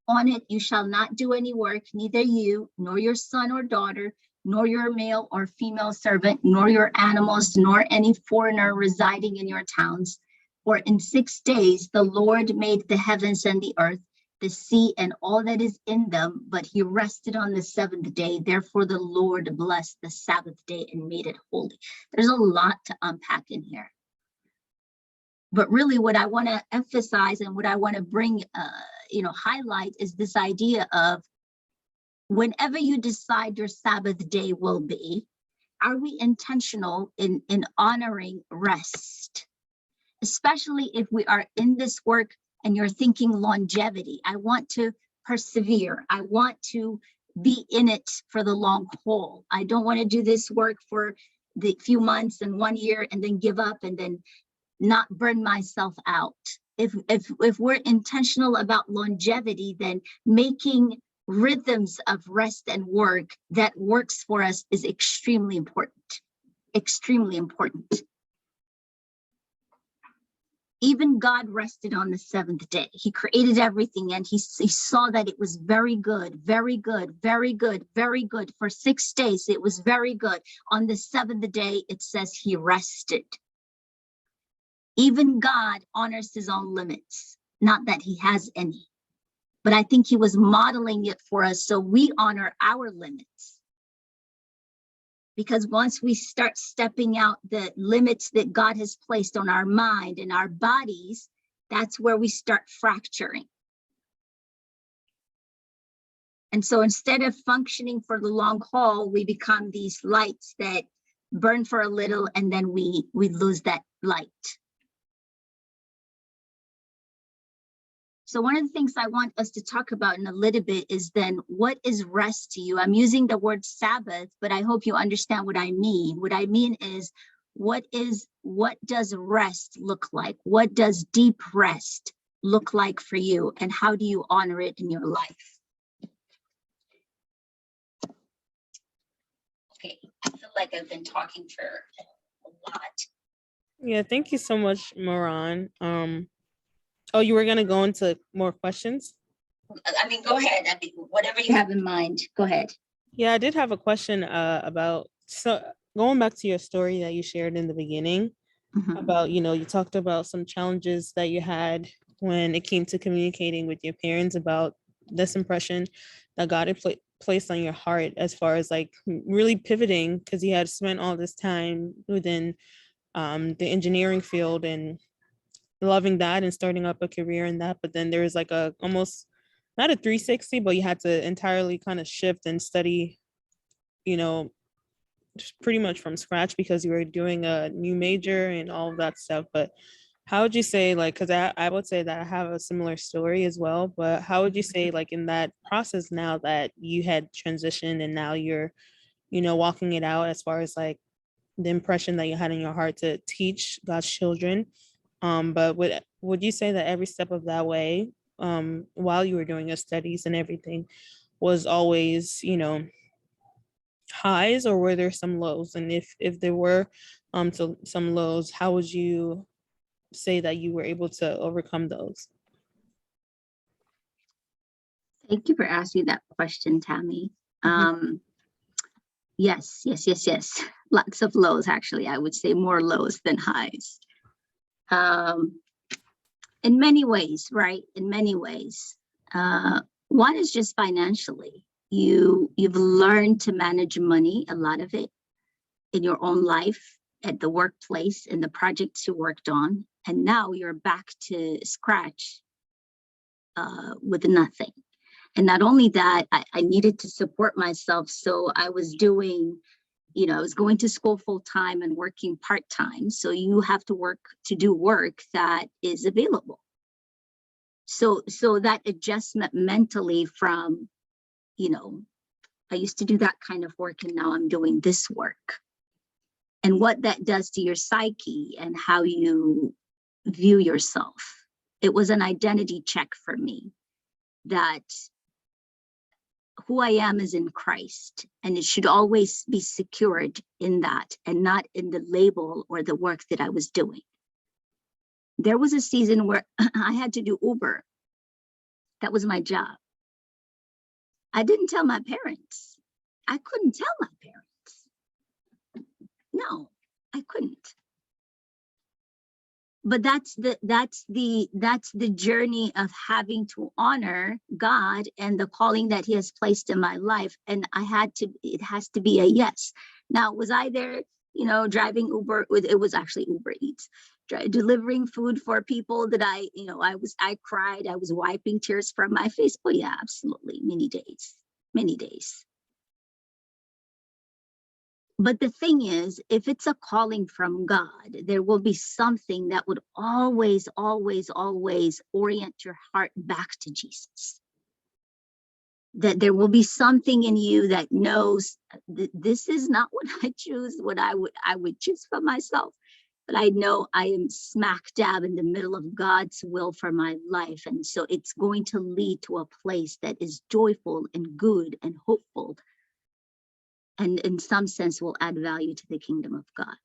S1: On it you shall not do any work, neither you, nor your son or daughter, nor your male or female servant, nor your animals, nor any foreigner residing in your towns. For in 6 days the Lord made the heavens and the earth, the sea and all that is in them, but he rested on the seventh day. Therefore the Lord blessed the Sabbath day and made it holy. There's a lot to unpack in here. But really what I want to emphasize and what I want to bring, highlight is this idea of whenever you decide your Sabbath day will be, are we intentional in honoring rest? Especially if we are in this work and you're thinking longevity. I want to persevere. I want to be in it for the long haul. I don't want to do this work for the few months and 1 year and then give up and then not burn myself out. If we're intentional about longevity, then making rhythms of rest and work that works for us is extremely important. Extremely important. Even God rested on the seventh day. He created everything and he saw that it was very good, very good, very good, very good. For 6 days, it was very good. On the seventh day, it says he rested. Even God honors his own limits, not that he has any, but I think he was modeling it for us so we honor our limits. Because once we start stepping out the limits that God has placed on our mind and our bodies, that's where we start fracturing. And so instead of functioning for the long haul, we become these lights that burn for a little and then we lose that light. So one of the things I want us to talk about in a little bit is then what is rest to you? I'm using the word Sabbath, but I hope you understand what I mean. What I mean is what does rest look like? What does deep rest look like for you? And how do you honor it in your life? Okay, I feel like I've been talking for a lot.
S4: Yeah, thank you so much, Moran. Oh, you were gonna go into more questions?
S1: I mean, go ahead. I mean, whatever you have in mind, go ahead.
S4: Yeah, I did have a question about, so going back to your story that you shared in the beginning
S1: Mhm.
S4: about, you talked about some challenges that you had when it came to communicating with your parents about this impression that God had placed on your heart, as far as like really pivoting, because you had spent all this time within the engineering field and loving that and starting up a career in that. But then there was like a almost not a 360, but you had to entirely kind of shift and study, you know, just pretty much from scratch because you were doing a new major and all of that stuff. But how would you say, like, because I would say that I have a similar story as well, but how would you say, like, in that process now that you had transitioned and now you're, walking it out, as far as like the impression that you had in your heart to teach God's children? But would you say that every step of that way, while you were doing your studies and everything, was always, highs, or were there some lows? And if there were some lows, how would you say that you were able to overcome those?
S1: Thank you for asking that question, Tammy. Yes, yes, yes, yes. Lots of lows, actually. I would say more lows than highs. In many ways, right? In many ways. One is just financially. You've learned to manage money, a lot of it, in your own life, at the workplace, in the projects you worked on, and now you're back to scratch with nothing. And not only that, I needed to support myself, so I was doing, I was going to school full time and working part time. So you have to work to do work that is available. So that adjustment mentally from, I used to do that kind of work and now I'm doing this work. And what that does to your psyche and how you view yourself. It was an identity check for me that who I am is in Christ, and it should always be secured in that and not in the label or the work that I was doing. There was a season where I had to do Uber. That was my job. I didn't tell my parents. I couldn't tell my parents. No, I couldn't. But that's the journey of having to honor God and the calling that He has placed in my life. And it has to be a yes. Now, was I there, driving Uber? It was actually Uber Eats, delivering food for people that I cried, I was wiping tears from my face. Oh yeah, absolutely. Many days. But the thing is, if it's a calling from God, there will be something that would always, always, always orient your heart back to Jesus. That there will be something in you that knows that this is not what I choose, what I would choose for myself. But I know I am smack dab in the middle of God's will for my life. And so it's going to lead to a place that is joyful and good and hopeful, and in some sense will add value to the kingdom of God.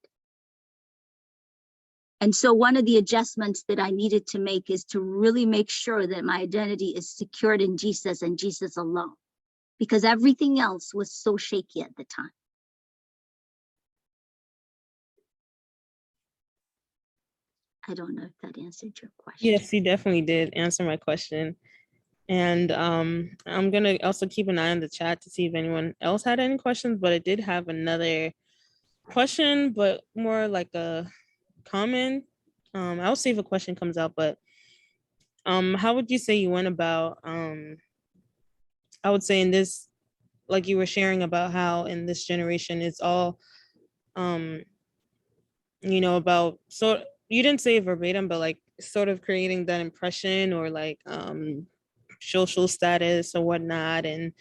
S1: And so one of the adjustments that I needed to make is to really make sure that my identity is secured in Jesus and Jesus alone, because everything else was so shaky at the time. I don't know if that answered your question.
S4: Yes, you definitely did answer my question. And I'm gonna also keep an eye on the chat to see if anyone else had any questions, but I did have another question, but more like a comment. I'll see if a question comes out, but how would you say you went about, I would say in this, like you were sharing about how in this generation it's all, um, about, so you didn't say it verbatim, but like sort of creating that impression, or like social status or whatnot, and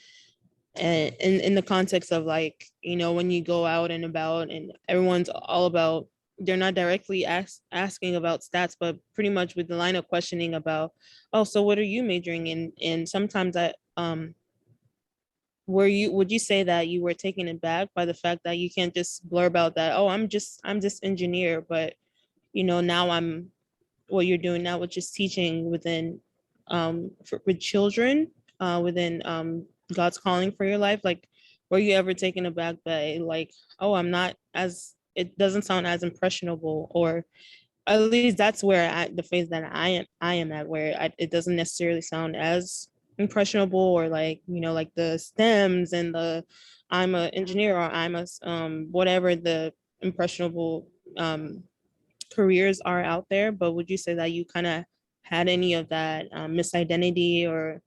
S4: in the context of like, when you go out and about and everyone's all about, they're not directly asking about stats, but pretty much with the line of questioning about, oh, so what are you majoring in? And sometimes would you say that you were taken aback by the fact that you can't just blurb out that, oh, I'm just engineer, but now I'm what you're doing now, which is teaching within with children within God's calling for your life. Like, were you ever taken aback by like, oh, I'm not as, it doesn't sound as impressionable, or at least that's where the phase that I am at, where it doesn't necessarily sound as impressionable, or like, like the stems and the I'm an engineer, or I'm a whatever the impressionable careers are out there. But would you say that you kind of had any of that misidentity, or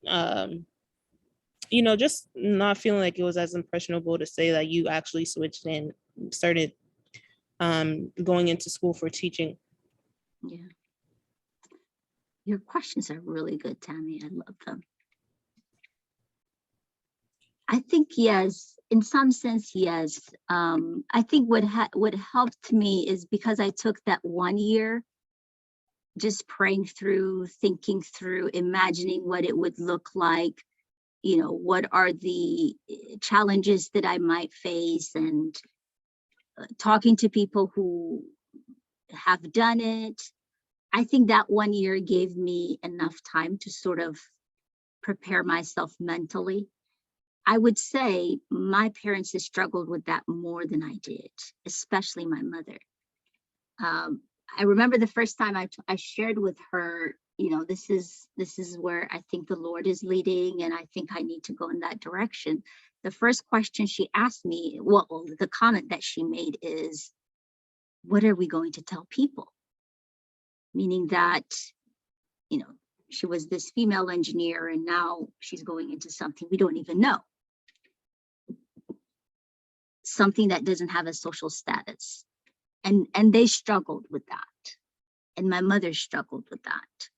S4: um, just not feeling like it was as impressionable to say that you actually switched and started going into school for teaching?
S1: Yeah. Your questions are really good, Tammy. I love them. I think yes, in some sense, yes. I think what helped me is because I took that 1 year just praying through, thinking through, imagining what it would look like, what are the challenges that I might face, and talking to people who have done it. I think that 1 year gave me enough time to sort of prepare myself mentally. I would say my parents have struggled with that more than I did, especially my mother. I remember the first time I shared with her, this is where I think the Lord is leading, and I think I need to go in that direction. The first question she asked me, well, the comment that she made is, what are we going to tell people? Meaning that, she was this female engineer, and now she's going into something we don't even know. Something that doesn't have a social status. And they struggled with that. And my mother struggled with that.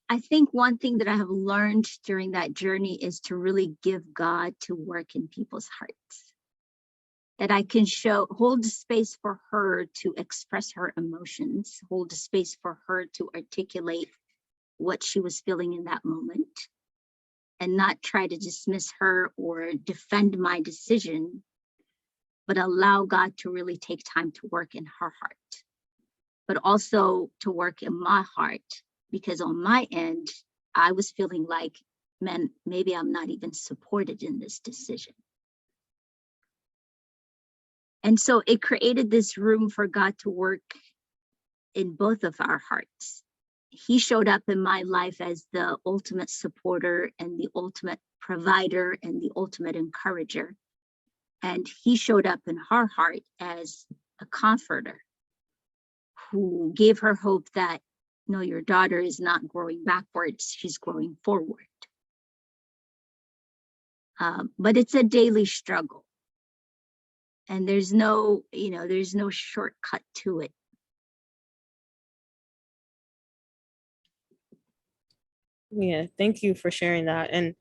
S1: I think one thing that I have learned during that journey is to really give God to work in people's hearts. That I can hold space for her to express her emotions, hold space for her to articulate what she was feeling in that moment, and not try to dismiss her or defend my decision, but allow God to really take time to work in her heart, but also to work in my heart, because on my end, I was feeling like, man, maybe I'm not even supported in this decision. And so it created this room for God to work in both of our hearts. He showed up in my life as the ultimate supporter and the ultimate provider and the ultimate encourager. And he showed up in her heart as a comforter who gave her hope that, no, your daughter is not growing backwards, she's growing forward. But it's a daily struggle. And there's no shortcut to it.
S4: Yeah, thank you for sharing that. And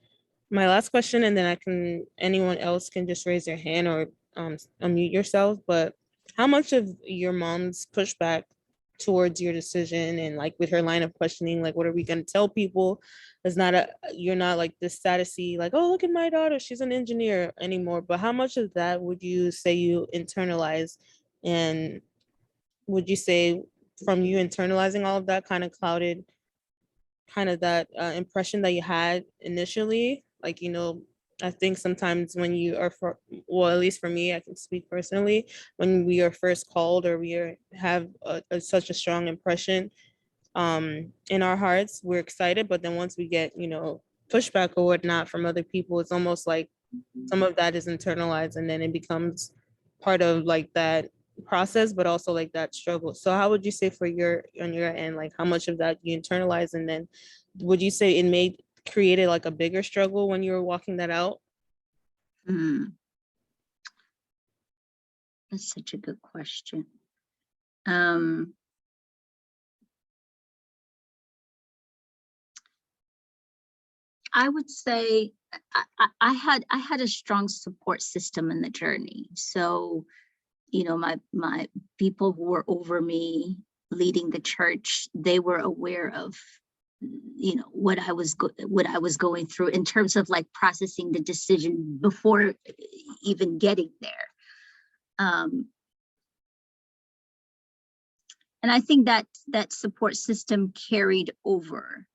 S4: my last question, and then anyone else can just raise their hand or unmute yourself. But how much of your mom's pushback towards your decision, and like with her line of questioning, like, what are we going to tell people? You're not like this statusy, like, oh, look at my daughter, she's an engineer anymore. But how much of that would you say you internalize? And would you say from you internalizing all of that kind of clouded kind of that impression that you had initially? Like, I think sometimes when you are, well, at least for me, I can speak personally, when we are first called, or have such a strong impression in our hearts, we're excited. But then once we get, pushback or whatnot from other people, it's almost like some of that is internalized, and then it becomes part of like that process, but also like that struggle. So how would you say on your end, like how much of that you internalize, and then would you say it created like a bigger struggle when you were walking that out?
S1: That's such a good question. I would say I had a strong support system in the journey. So, my people who were over me leading the church, they were aware of what I was going through in terms of like processing the decision before even getting there. And I think that support system carried over.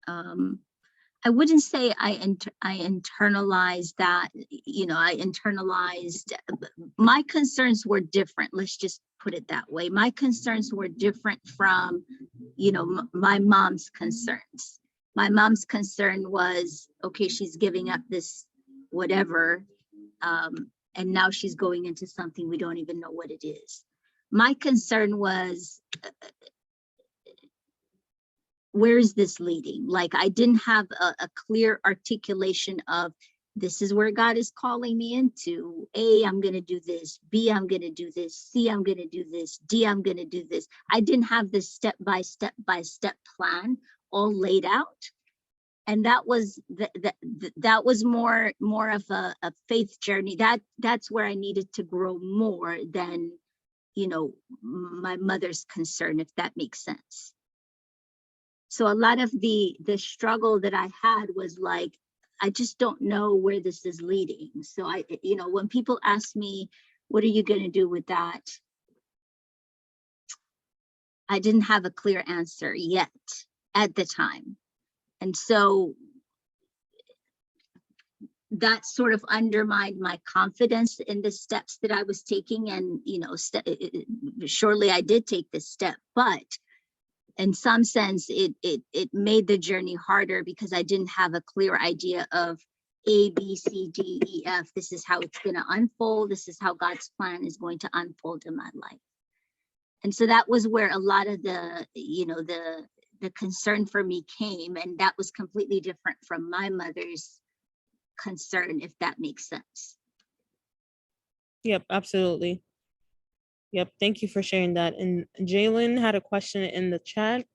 S1: I wouldn't say I internalized that, I internalized, my concerns were different. Let's just put it that way. My concerns were different from, my mom's concerns. My mom's concern was, okay, she's giving up this whatever, and now she's going into something we don't even know what it is. My concern was, where is this leading? Like, I didn't have a clear articulation of, this is where God is calling me into. A, I'm going to do this. B, I'm going to do this. C, I'm going to do this. D, I'm going to do this. I didn't have this step by step plan all laid out. And that was that was more of a faith journey. That's where I needed to grow more than, my mother's concern, if that makes sense. So a lot of the struggle that I had was like, I just don't know where this is leading. So when people ask me, what are you going to do with that? I didn't have a clear answer yet at the time. And so that sort of undermined my confidence in the steps that I was taking. And, surely I did take this step, but in some sense, it made the journey harder because I didn't have a clear idea of A, B, C, D, E, F. This is how it's going to unfold. This is how God's plan is going to unfold in my life. And so that was where a lot of the concern for me came. And that was completely different from my mother's concern, if that makes sense.
S4: Yep, absolutely. Yep, thank you for sharing that. And Jalen had a question in the chat.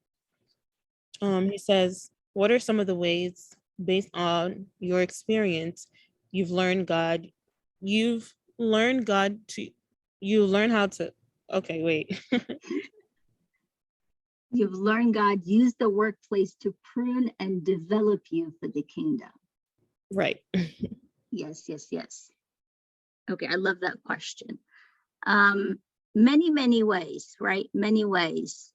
S4: He says, what are some of the ways, based on your experience, you've learned how to, okay, wait.
S1: You've learned God used the workplace to prune and develop you for the kingdom.
S4: Right.
S1: Yes. Okay, I love that question. Many ways, right? Many ways.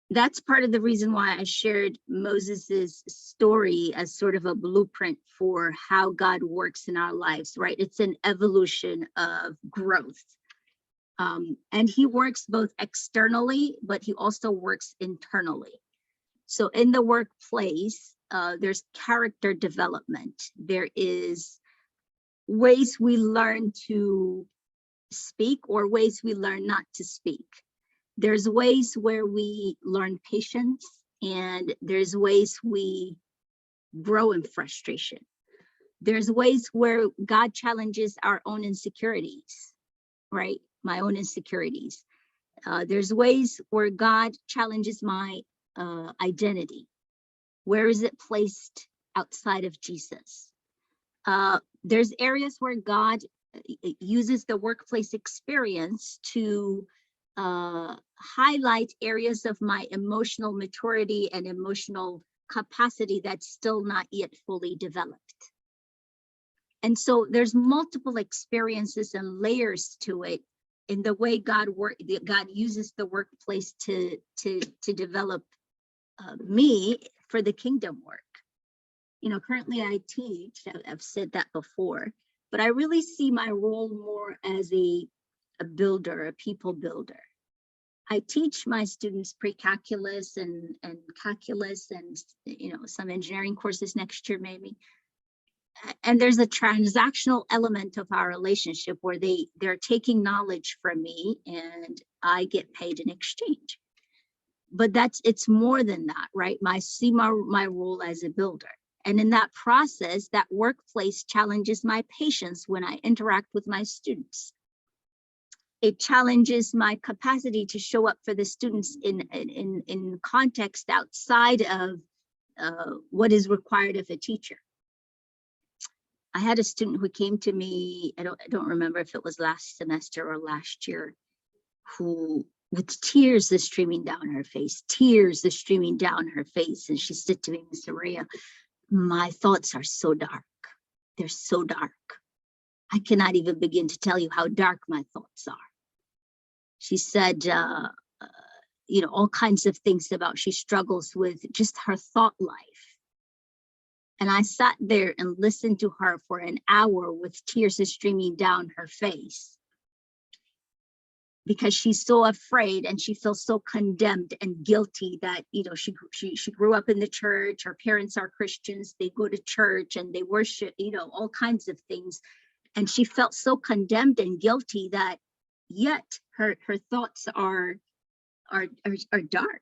S1: That's part of the reason why I shared Moses's story as sort of a blueprint for how God works in our lives, right? It's an evolution of growth. And he works both externally, but he also works internally. So in the workplace, there's character development. There is ways we learn to speak or ways we learn not to speak. There's ways where we learn patience, and there's ways we grow in frustration. There's ways where God challenges our own insecurities, right? My own insecurities. There's ways where God challenges my identity. Where is it placed outside of Jesus? There's areas where God uses the workplace experience to highlight areas of my emotional maturity and emotional capacity that's still not yet fully developed. And so there's multiple experiences and layers to it in the way God uses the workplace to develop me for the kingdom work. Currently I teach, I've said that before, but I really see my role more as a builder, a people builder. I teach my students pre-calculus and calculus and some engineering courses next year maybe. And there's a transactional element of our relationship where they're taking knowledge from me and I get paid in exchange. But it's more than that, right? I see my role as a builder. And in that process, that workplace challenges my patience when I interact with my students. It challenges my capacity to show up for the students in context outside of what is required of a teacher. I had a student who came to me, I don't remember if it was last semester or last year, who with tears are streaming down her face. Tears are streaming down her face. And she said to me, Miss Maria, my thoughts are so dark. They're so dark. I cannot even begin to tell you how dark my thoughts are. She said, all kinds of things about she struggles with just her thought life. And I sat there and listened to her for an hour with tears streaming down her face, because she's so afraid and she feels so condemned and guilty that, she grew up in the church. Her parents are Christians. They go to church and they worship, all kinds of things. And she felt so condemned and guilty that yet her thoughts are dark,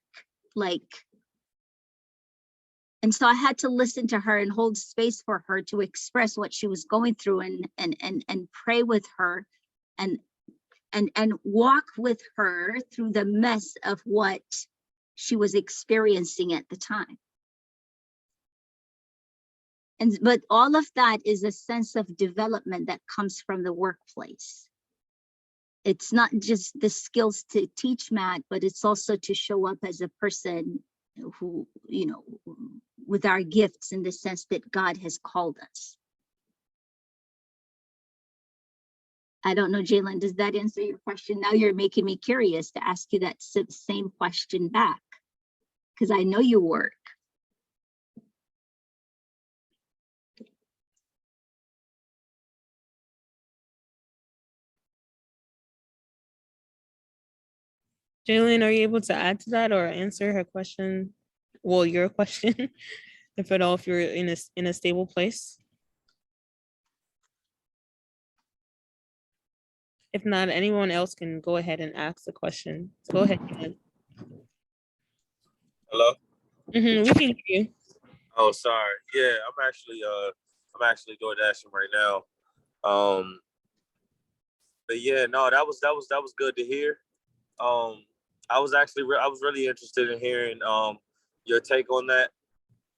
S1: and so I had to listen to her and hold space for her to express what she was going through, and pray with her and walk with her through the mess of what she was experiencing at the time. But all of that is a sense of development that comes from the workplace. It's not just the skills to teach math, but it's also to show up as a person who, with our gifts, in the sense that God has called us. I don't know, Jalen, does that answer your question? Now you're making me curious to ask you that same question back, because I know you work.
S4: Jalen, are you able to add to that or answer her question? Well, your question, if at all, if you're in a stable place. If not, anyone else can go ahead and ask the question. So go ahead, Jalen.
S5: Hello?
S4: We can hear you.
S5: Oh, sorry. Yeah, I'm actually doing dashing right now. But yeah, no, that was good to hear. I was really interested in hearing your take on that,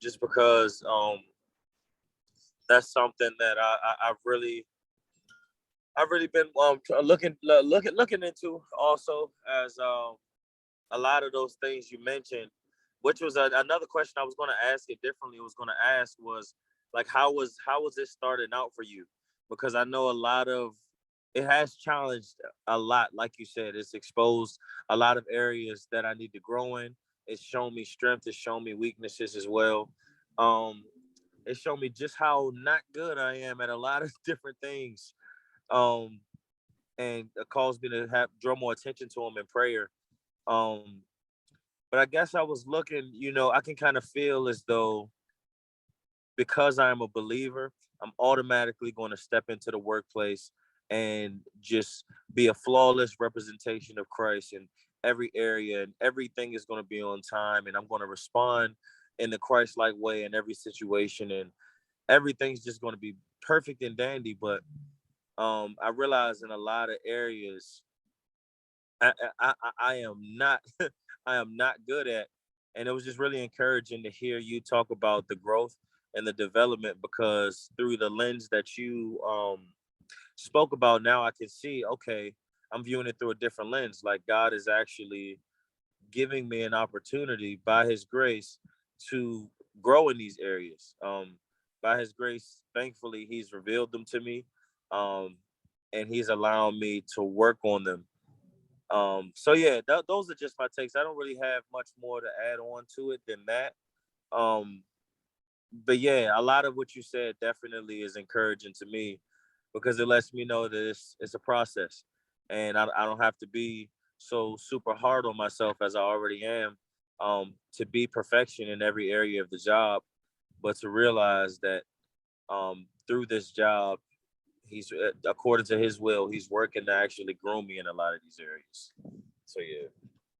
S5: just because that's something that I've really been looking into also, as a lot of those things you mentioned, which was another question I was going to ask it differently. Was like, how was it starting out for you? Because I know it has challenged a lot. Like you said, it's exposed a lot of areas that I need to grow in. It's shown me strength. It's shown me weaknesses as well. It showed me just how not good I am at a lot of different things. And it caused me to draw more attention to them in prayer. But I guess I was looking, I can kind of feel as though, because I am a believer, I'm automatically going to step into the workplace and just be a flawless representation of Christ in every area, and everything is going to be on time, and I'm going to respond in the Christ-like way in every situation, and everything's just going to be perfect and dandy. But I realize in a lot of areas I am not I am not good at. And it was just really encouraging to hear you talk about the growth and the development, because through the lens that you spoke about, now I can see, okay, I'm viewing it through a different lens. Like, God is actually giving me an opportunity by his grace to grow in these areas. By his grace, thankfully, he's revealed them to me, and he's allowing me to work on them. So yeah, those are just my takes. I don't really have much more to add on to it than that. But yeah, a lot of what you said definitely is encouraging to me, because it lets me know that it's a process, and I don't have to be so super hard on myself as I already am, to be perfection in every area of the job, but to realize that through this job, he's, according to his will, he's working to actually groom me in a lot of these areas. So yeah,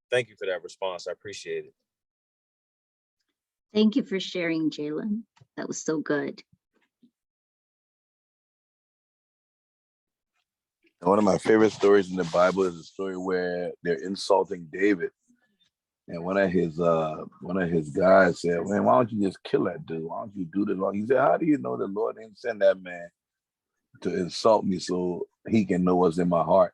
S5: thank you for that response. I appreciate it.
S1: Thank you for sharing, Jalen. That was so good.
S2: One of my favorite stories in the Bible is a story where they're insulting David. And one of his guys said, "Man, why don't you just kill that dude? Why don't you do this?" He said, "How do you know the Lord didn't send that man to insult me so he can know what's in my heart?"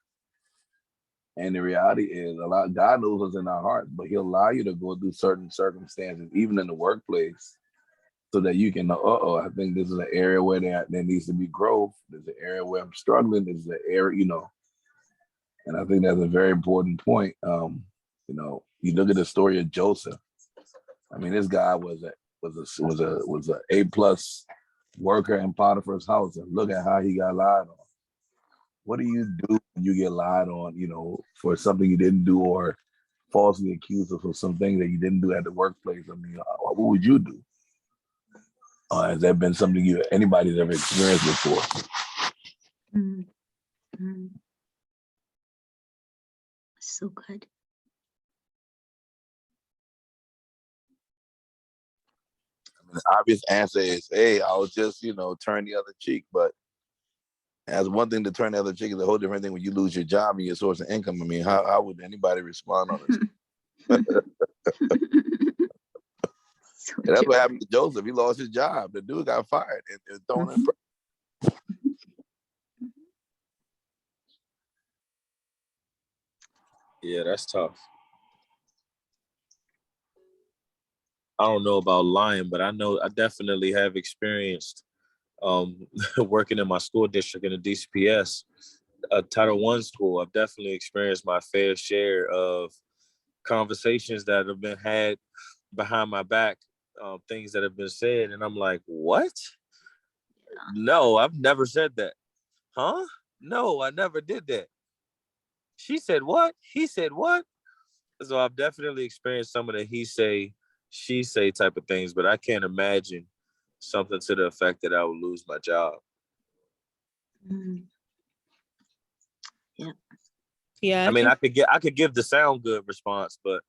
S2: And the reality is, God knows what's in our hearts, but He'll allow you to go through certain circumstances, even in the workplace, so that you can know, I think this is an area where there needs to be growth. There's an area where I'm struggling. There's an area, and I think that's a very important point. You look at the story of Joseph. I mean, this guy was a A+ worker in Potiphar's house, and look at how he got lied on. What do you do when you get lied on, for something you didn't do, or falsely accused of something that you didn't do at the workplace? I mean, what would you do? Has that been something anybody's ever experienced before?
S1: Mm-hmm. So good.
S2: The obvious answer is, hey, I was just, turn the other cheek. But as one thing to turn the other cheek is a whole different thing when you lose your job and your source of income. I mean, how would anybody respond on this? And that's what happened to Joseph. He lost his job. The dude got fired and thrown in prison.
S5: Yeah, that's tough. I don't know about lying, but I know I definitely have experienced working in my school district in the DCPS, a Title I school. I've definitely experienced my fair share of conversations that have been had behind my back, things that have been said. And I'm like, what? No, I've never said that. Huh? No, I never did that. She said what? He said what? So I've definitely experienced some of the he say, she say type of things, but I can't imagine something to the effect that I would lose my job.
S1: Yeah.
S4: Yeah.
S5: I mean, I could give the sound good response, but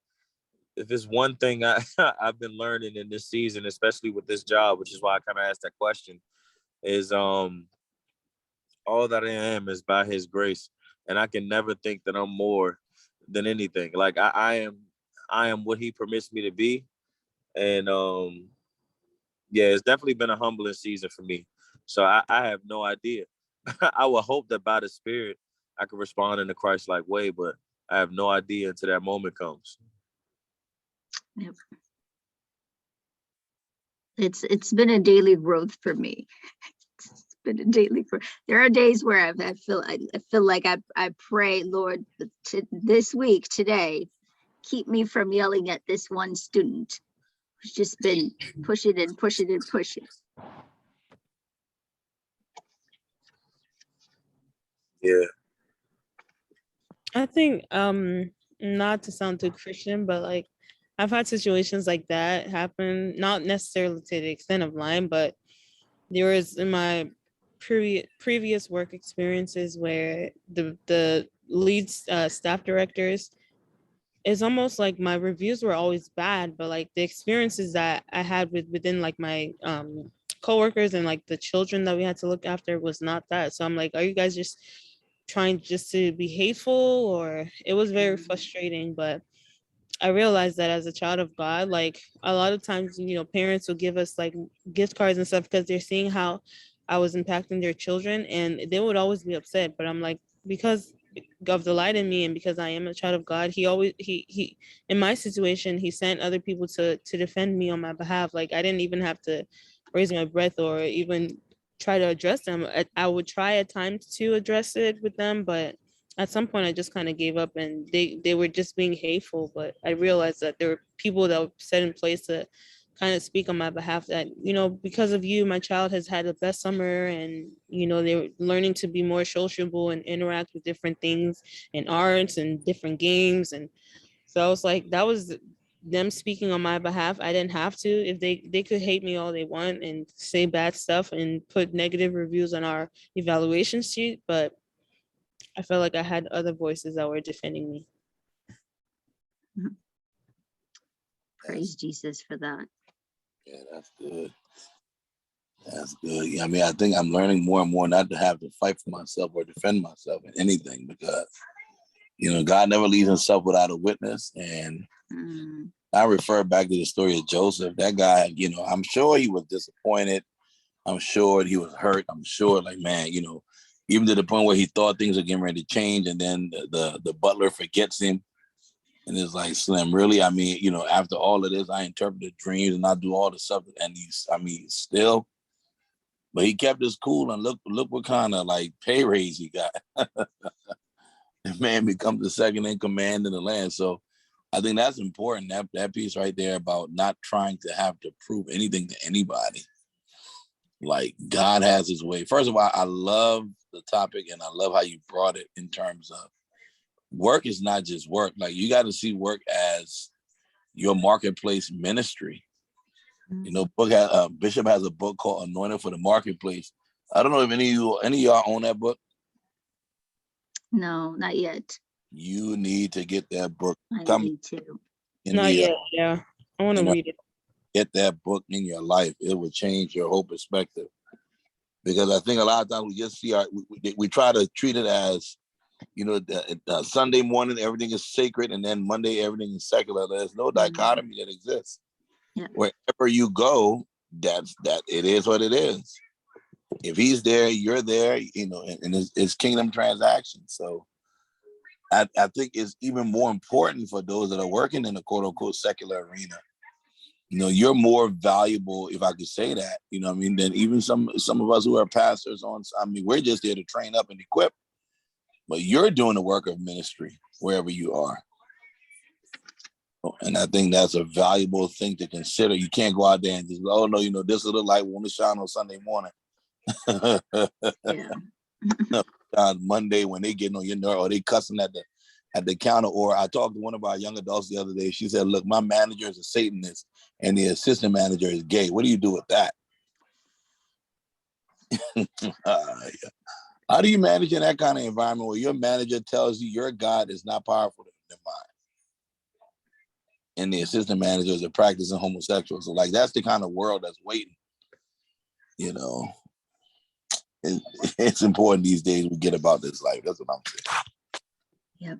S5: if it's one thing I've been learning in this season, especially with this job, which is why I kind of asked that question, is all that I am is by His grace, and I can never think that I'm more than anything. Like I am what He permits me to be, and yeah, it's definitely been a humbling season for me. So I have no idea. I would hope that by the Spirit I could respond in a Christ-like way, but I have no idea until that moment comes.
S1: Yep. It's been a daily growth for me. It's been a daily growth. There are days where I feel like I pray, Lord, this week, today, keep me from yelling at this one student who's just been pushing and pushing and pushing.
S5: Yeah.
S4: I think not to sound too Christian, but like I've had situations like that happen, not necessarily to the extent of lying, but there was in my previous work experiences where the lead staff directors, it's almost like my reviews were always bad, but like the experiences that I had within like my coworkers and like the children that we had to look after was not that. So I'm like, are you guys just trying just to be hateful? Or it was very frustrating. But I realized that as a child of God, like a lot of times, parents will give us like gift cards and stuff because they're seeing how I was impacting their children, and they would always be upset. But I'm like, because of the light in me and because I am a child of God, he in my situation, He sent other people to defend me on my behalf. Like I didn't even have to raise my breath or even try to address them. I would try at times to address it with them, but at some point I just kind of gave up, and they were just being hateful. But I realized that there were people that were set in place to kind of speak on my behalf, that because of you, my child has had the best summer, and they were learning to be more sociable and interact with different things and arts and different games. And so I was like, that was them speaking on my behalf. I didn't have to. If they could hate me all they want and say bad stuff and put negative reviews on our evaluation sheet, but I felt like I had other voices that were defending me.
S1: Praise Jesus for that.
S2: Yeah, that's good. That's good. Yeah, I mean, I think I'm learning more and more not to have to fight for myself or defend myself in anything, because, God never leaves Himself without a witness. And I refer back to the story of Joseph. That guy, I'm sure he was disappointed. I'm sure he was hurt. I'm sure, like, man, even to the point where he thought things were getting ready to change, and then the butler forgets him, and it's like, Slim, really? I mean, you know, after all of this, I interpreted dreams and I do all the stuff, and he's, I mean, still, but he kept his cool, and look what kind of like pay raise he got. The man becomes the second in command in the land. So I think that's important. That piece right there about not trying to have to prove anything to anybody. Like, God has his way. First of all, I love the topic, and I love how you brought it in terms of work is not just work. Like, you got to see work as your marketplace ministry. You know, Bishop has a book called Anointed for the Marketplace. I don't know if any of y'all own that book.
S1: No, not yet.
S2: You need to get that book.
S1: I need to.
S4: Not yet. Yeah, I want to read it.
S2: Get that book in your life. It will change your whole perspective. Because I think a lot of times we just see we try to treat it as, you know, the Sunday morning everything is sacred, and then Monday everything is secular. There's no dichotomy that exists.
S1: Yeah.
S2: Wherever you go, that it is what it is. If he's there, you're there, you know, and it's kingdom transactions. So I think it's even more important for those that are working in the quote unquote secular arena. You know, you're more valuable, if I could say that, you know what I mean, than even some of us who are pastors on. I mean, we're just there to train up and equip, but you're doing the work of ministry wherever you are. And I think that's a valuable thing to consider. You can't go out there and just, oh no, you know, this little light won't shine on Sunday morning.
S1: Yeah.
S2: On Monday when they getting on your nerve, or they cussing at the counter. Or I talked to one of our young adults the other day. She said, look, my manager is a Satanist and the assistant manager is gay. What do you do with that? Yeah. How do you manage in that kind of environment where your manager tells you your God is not powerful than mine, and the assistant managers are practicing homosexual? So like, that's the kind of world that's waiting. You know, it's important these days we get about this life. That's what I'm saying.
S1: Yep.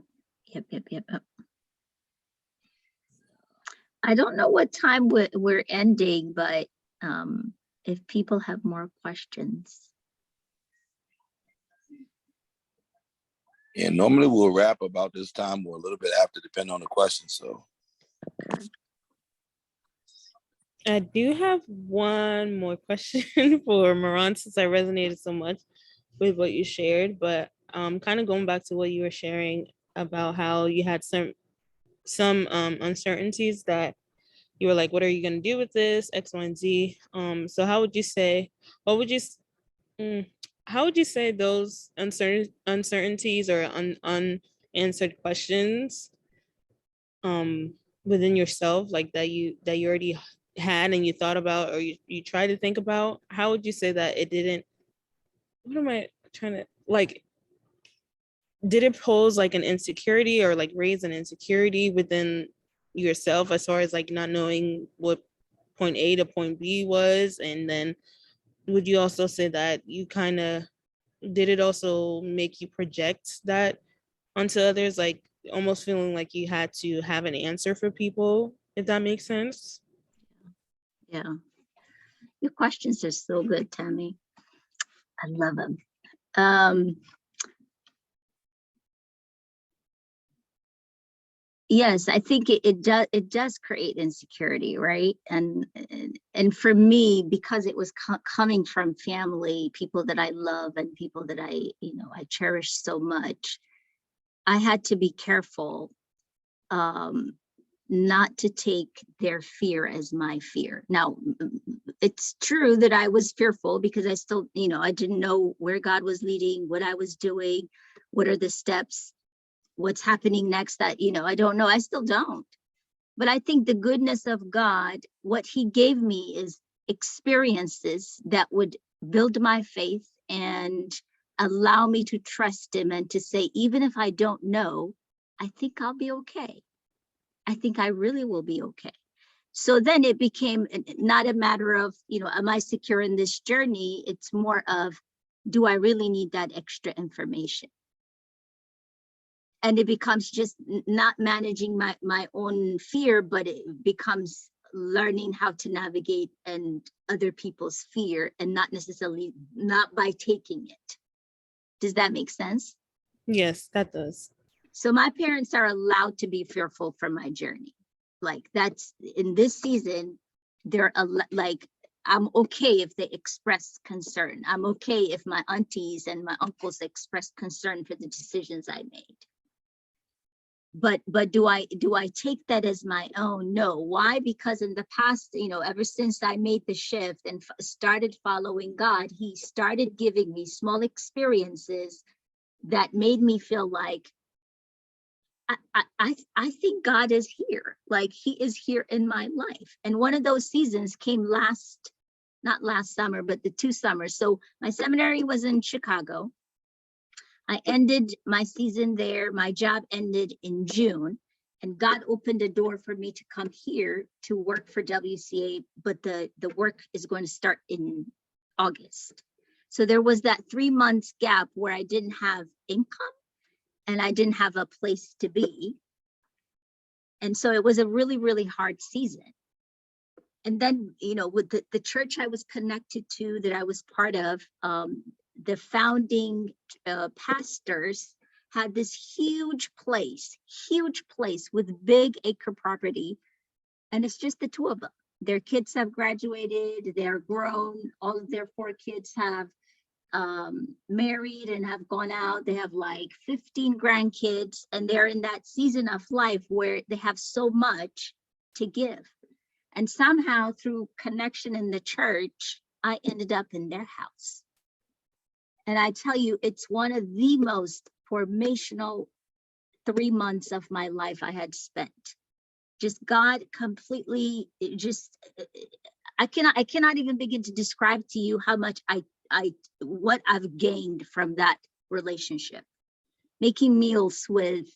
S1: I don't know what time we're ending, but if people have more questions.
S2: And normally we'll wrap about this time or a little bit after, depending on the question. So
S4: I do have one more question for Moran, since I resonated so much with what you shared, but kind of going back to what you were sharing about how you had some uncertainties that you were like, what are you going to do with this, X, Y, and Z? So how would you say those uncertainties or unanswered questions within yourself, like that you already had and you thought about, or you tried to think about, how would you say that it didn't, what am I trying to, like, did it pose like an insecurity or like raise an insecurity within yourself as far as like not knowing what point A to point B was? And then would you also say that you kind of, did it also make you project that onto others, like almost feeling like you had to have an answer for people, if that makes sense?
S1: Yeah. Your questions are so good, Tammy. I love them. Yes, I think it does create insecurity, right? And for me, because it was coming from family, people that I love and people that I cherish so much, I had to be careful not to take their fear as my fear. Now, it's true that I was fearful because I still, I didn't know where God was leading, what I was doing, what are the steps, what's happening next, that, I don't know. I still don't. But I think the goodness of God, what he gave me is experiences that would build my faith and allow me to trust him and to say, even if I don't know, I think I'll be okay. I think I really will be okay. So then it became not a matter of, am I secure in this journey? It's more of, do I really need that extra information? And it becomes just not managing my own fear, but it becomes learning how to navigate and other people's fear, and not necessarily, not by taking it. Does that make sense?
S4: Yes, that does.
S1: So my parents are allowed to be fearful for my journey. Like that's in this season, like, I'm okay if they express concern. I'm okay if my aunties and my uncles express concern for the decisions I made. But do I take that as my own? No. Why? Because in the past, ever since I made the shift and started following God, he started giving me small experiences that made me feel like I think God is here. Like he is here in my life. And one of those seasons came not last summer, but the 2 summers. So my seminary was in Chicago. I ended my season there. My job ended in June, and God opened a door for me to come here to work for WCA, but the work is going to start in August. So there was that 3 months gap where I didn't have income and I didn't have a place to be. And so it was a really, really hard season. And then, with the church I was connected to, that I was part of, the founding pastors had this huge place with big acre property. And it's just the 2 of them. Their kids have graduated, they're grown. All of their 4 kids have married and have gone out. They have like 15 grandkids, and they're in that season of life where they have so much to give. And somehow through connection in the church, I ended up in their house. And I tell you, it's one of the most formational 3 months of my life I had spent. Just God completely, I cannot even begin to describe to you how much what I've gained from that relationship. Making meals with,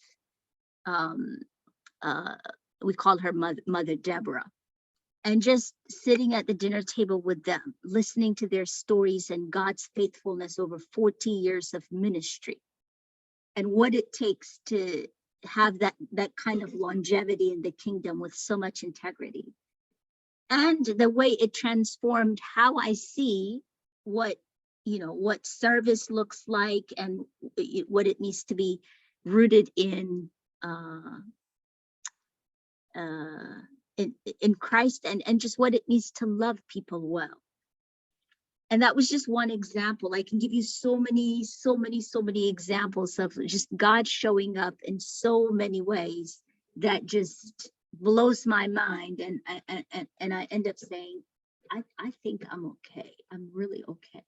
S1: we call her Mother Deborah. And just sitting at the dinner table with them, listening to their stories and God's faithfulness over 40 years of ministry, and what it takes to have that kind of longevity in the kingdom with so much integrity. And the way it transformed how I see what service looks like, and what it needs to be rooted in Christ, and just what it means to love people well. And that was just one example. I can give you so many examples of just God showing up in so many ways that just blows my mind. And I end up saying, I think I'm okay. I'm really okay.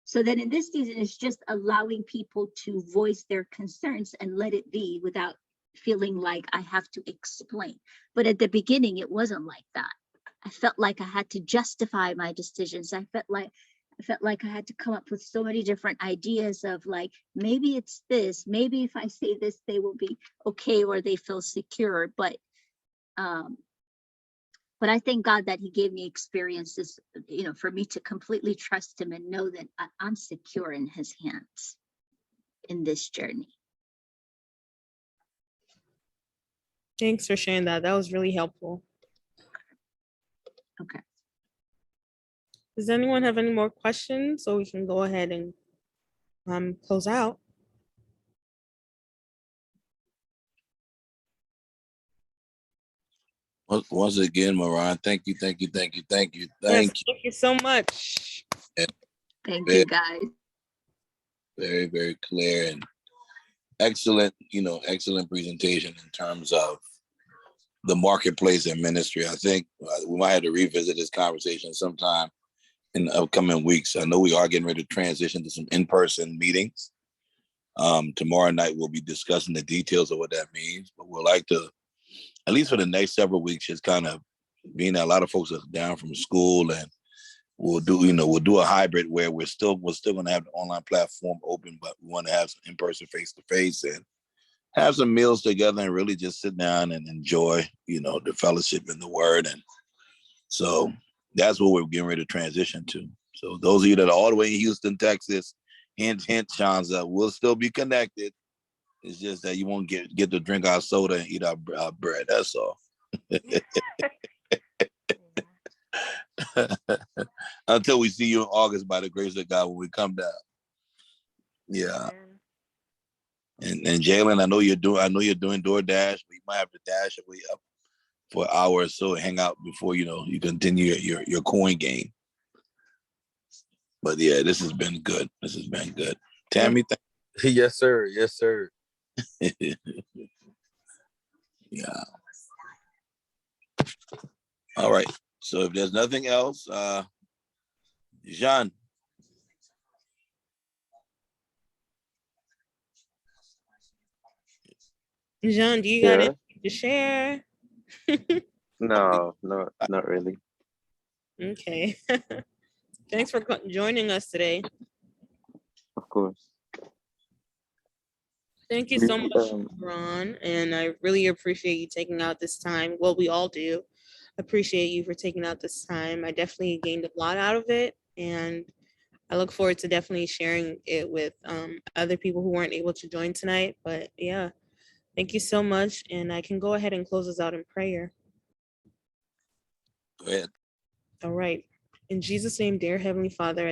S1: So then in this season, it's just allowing people to voice their concerns and let it be without feeling like I have to explain. But at the beginning, it wasn't like that. I felt like I had to justify my decisions. I felt like I had to come up with so many different ideas of like, maybe it's this, maybe if I say this, they will be okay, or they feel secure. But I thank God that he gave me experiences, for me to completely trust him and know that I'm secure in his hands in this journey.
S4: Thanks for sharing that. That was really helpful.
S1: Okay.
S4: Does anyone have any more questions, so we can go ahead and close out?
S2: Once again, Moran, thank you.
S4: Yes, thank you so much.
S1: Thank you, guys.
S2: Very, very clear and excellent, excellent presentation in terms of the marketplace and ministry. I think we might have to revisit this conversation sometime in the upcoming weeks. I know we are getting ready to transition to some in-person meetings. Tomorrow night, we'll be discussing the details of what that means, but we'll like to, at least for the next several weeks, just kind of being that a lot of folks are down from school, and we'll do a hybrid where we're still going to have the online platform open, but we want to have some in-person face-to-face and have some meals together and really just sit down and enjoy, the fellowship and the word. And so that's what we're getting ready to transition to. So those of you that are all the way in Houston, Texas, hint, Shanza, we'll still be connected. It's just that you won't get to drink our soda and eat our bread. That's all. Until we see you in August, by the grace of God, when we come down. Yeah. And Jalen, I know you're doing DoorDash, but you might have to dash away up for an hour or so and hang out before you continue your coin game. But yeah, this has been good. This has been good. Tammy,
S5: Yes, sir. Yes, sir.
S2: yeah. All right. So if there's nothing else, Jean.
S4: Jean, do you got
S6: Yeah.
S4: anything to share?
S6: No, not really.
S4: Okay. Thanks for joining us today.
S6: Of course.
S4: Thank you so much, Ron, and I really appreciate you taking out this time. Well, we all do appreciate you for taking out this time. I definitely gained a lot out of it, and I look forward to definitely sharing it with other people who weren't able to join tonight. But yeah, thank you so much, and I can go ahead and close us out in prayer.
S2: Go ahead.
S4: All right. In Jesus' name, dear Heavenly Father, I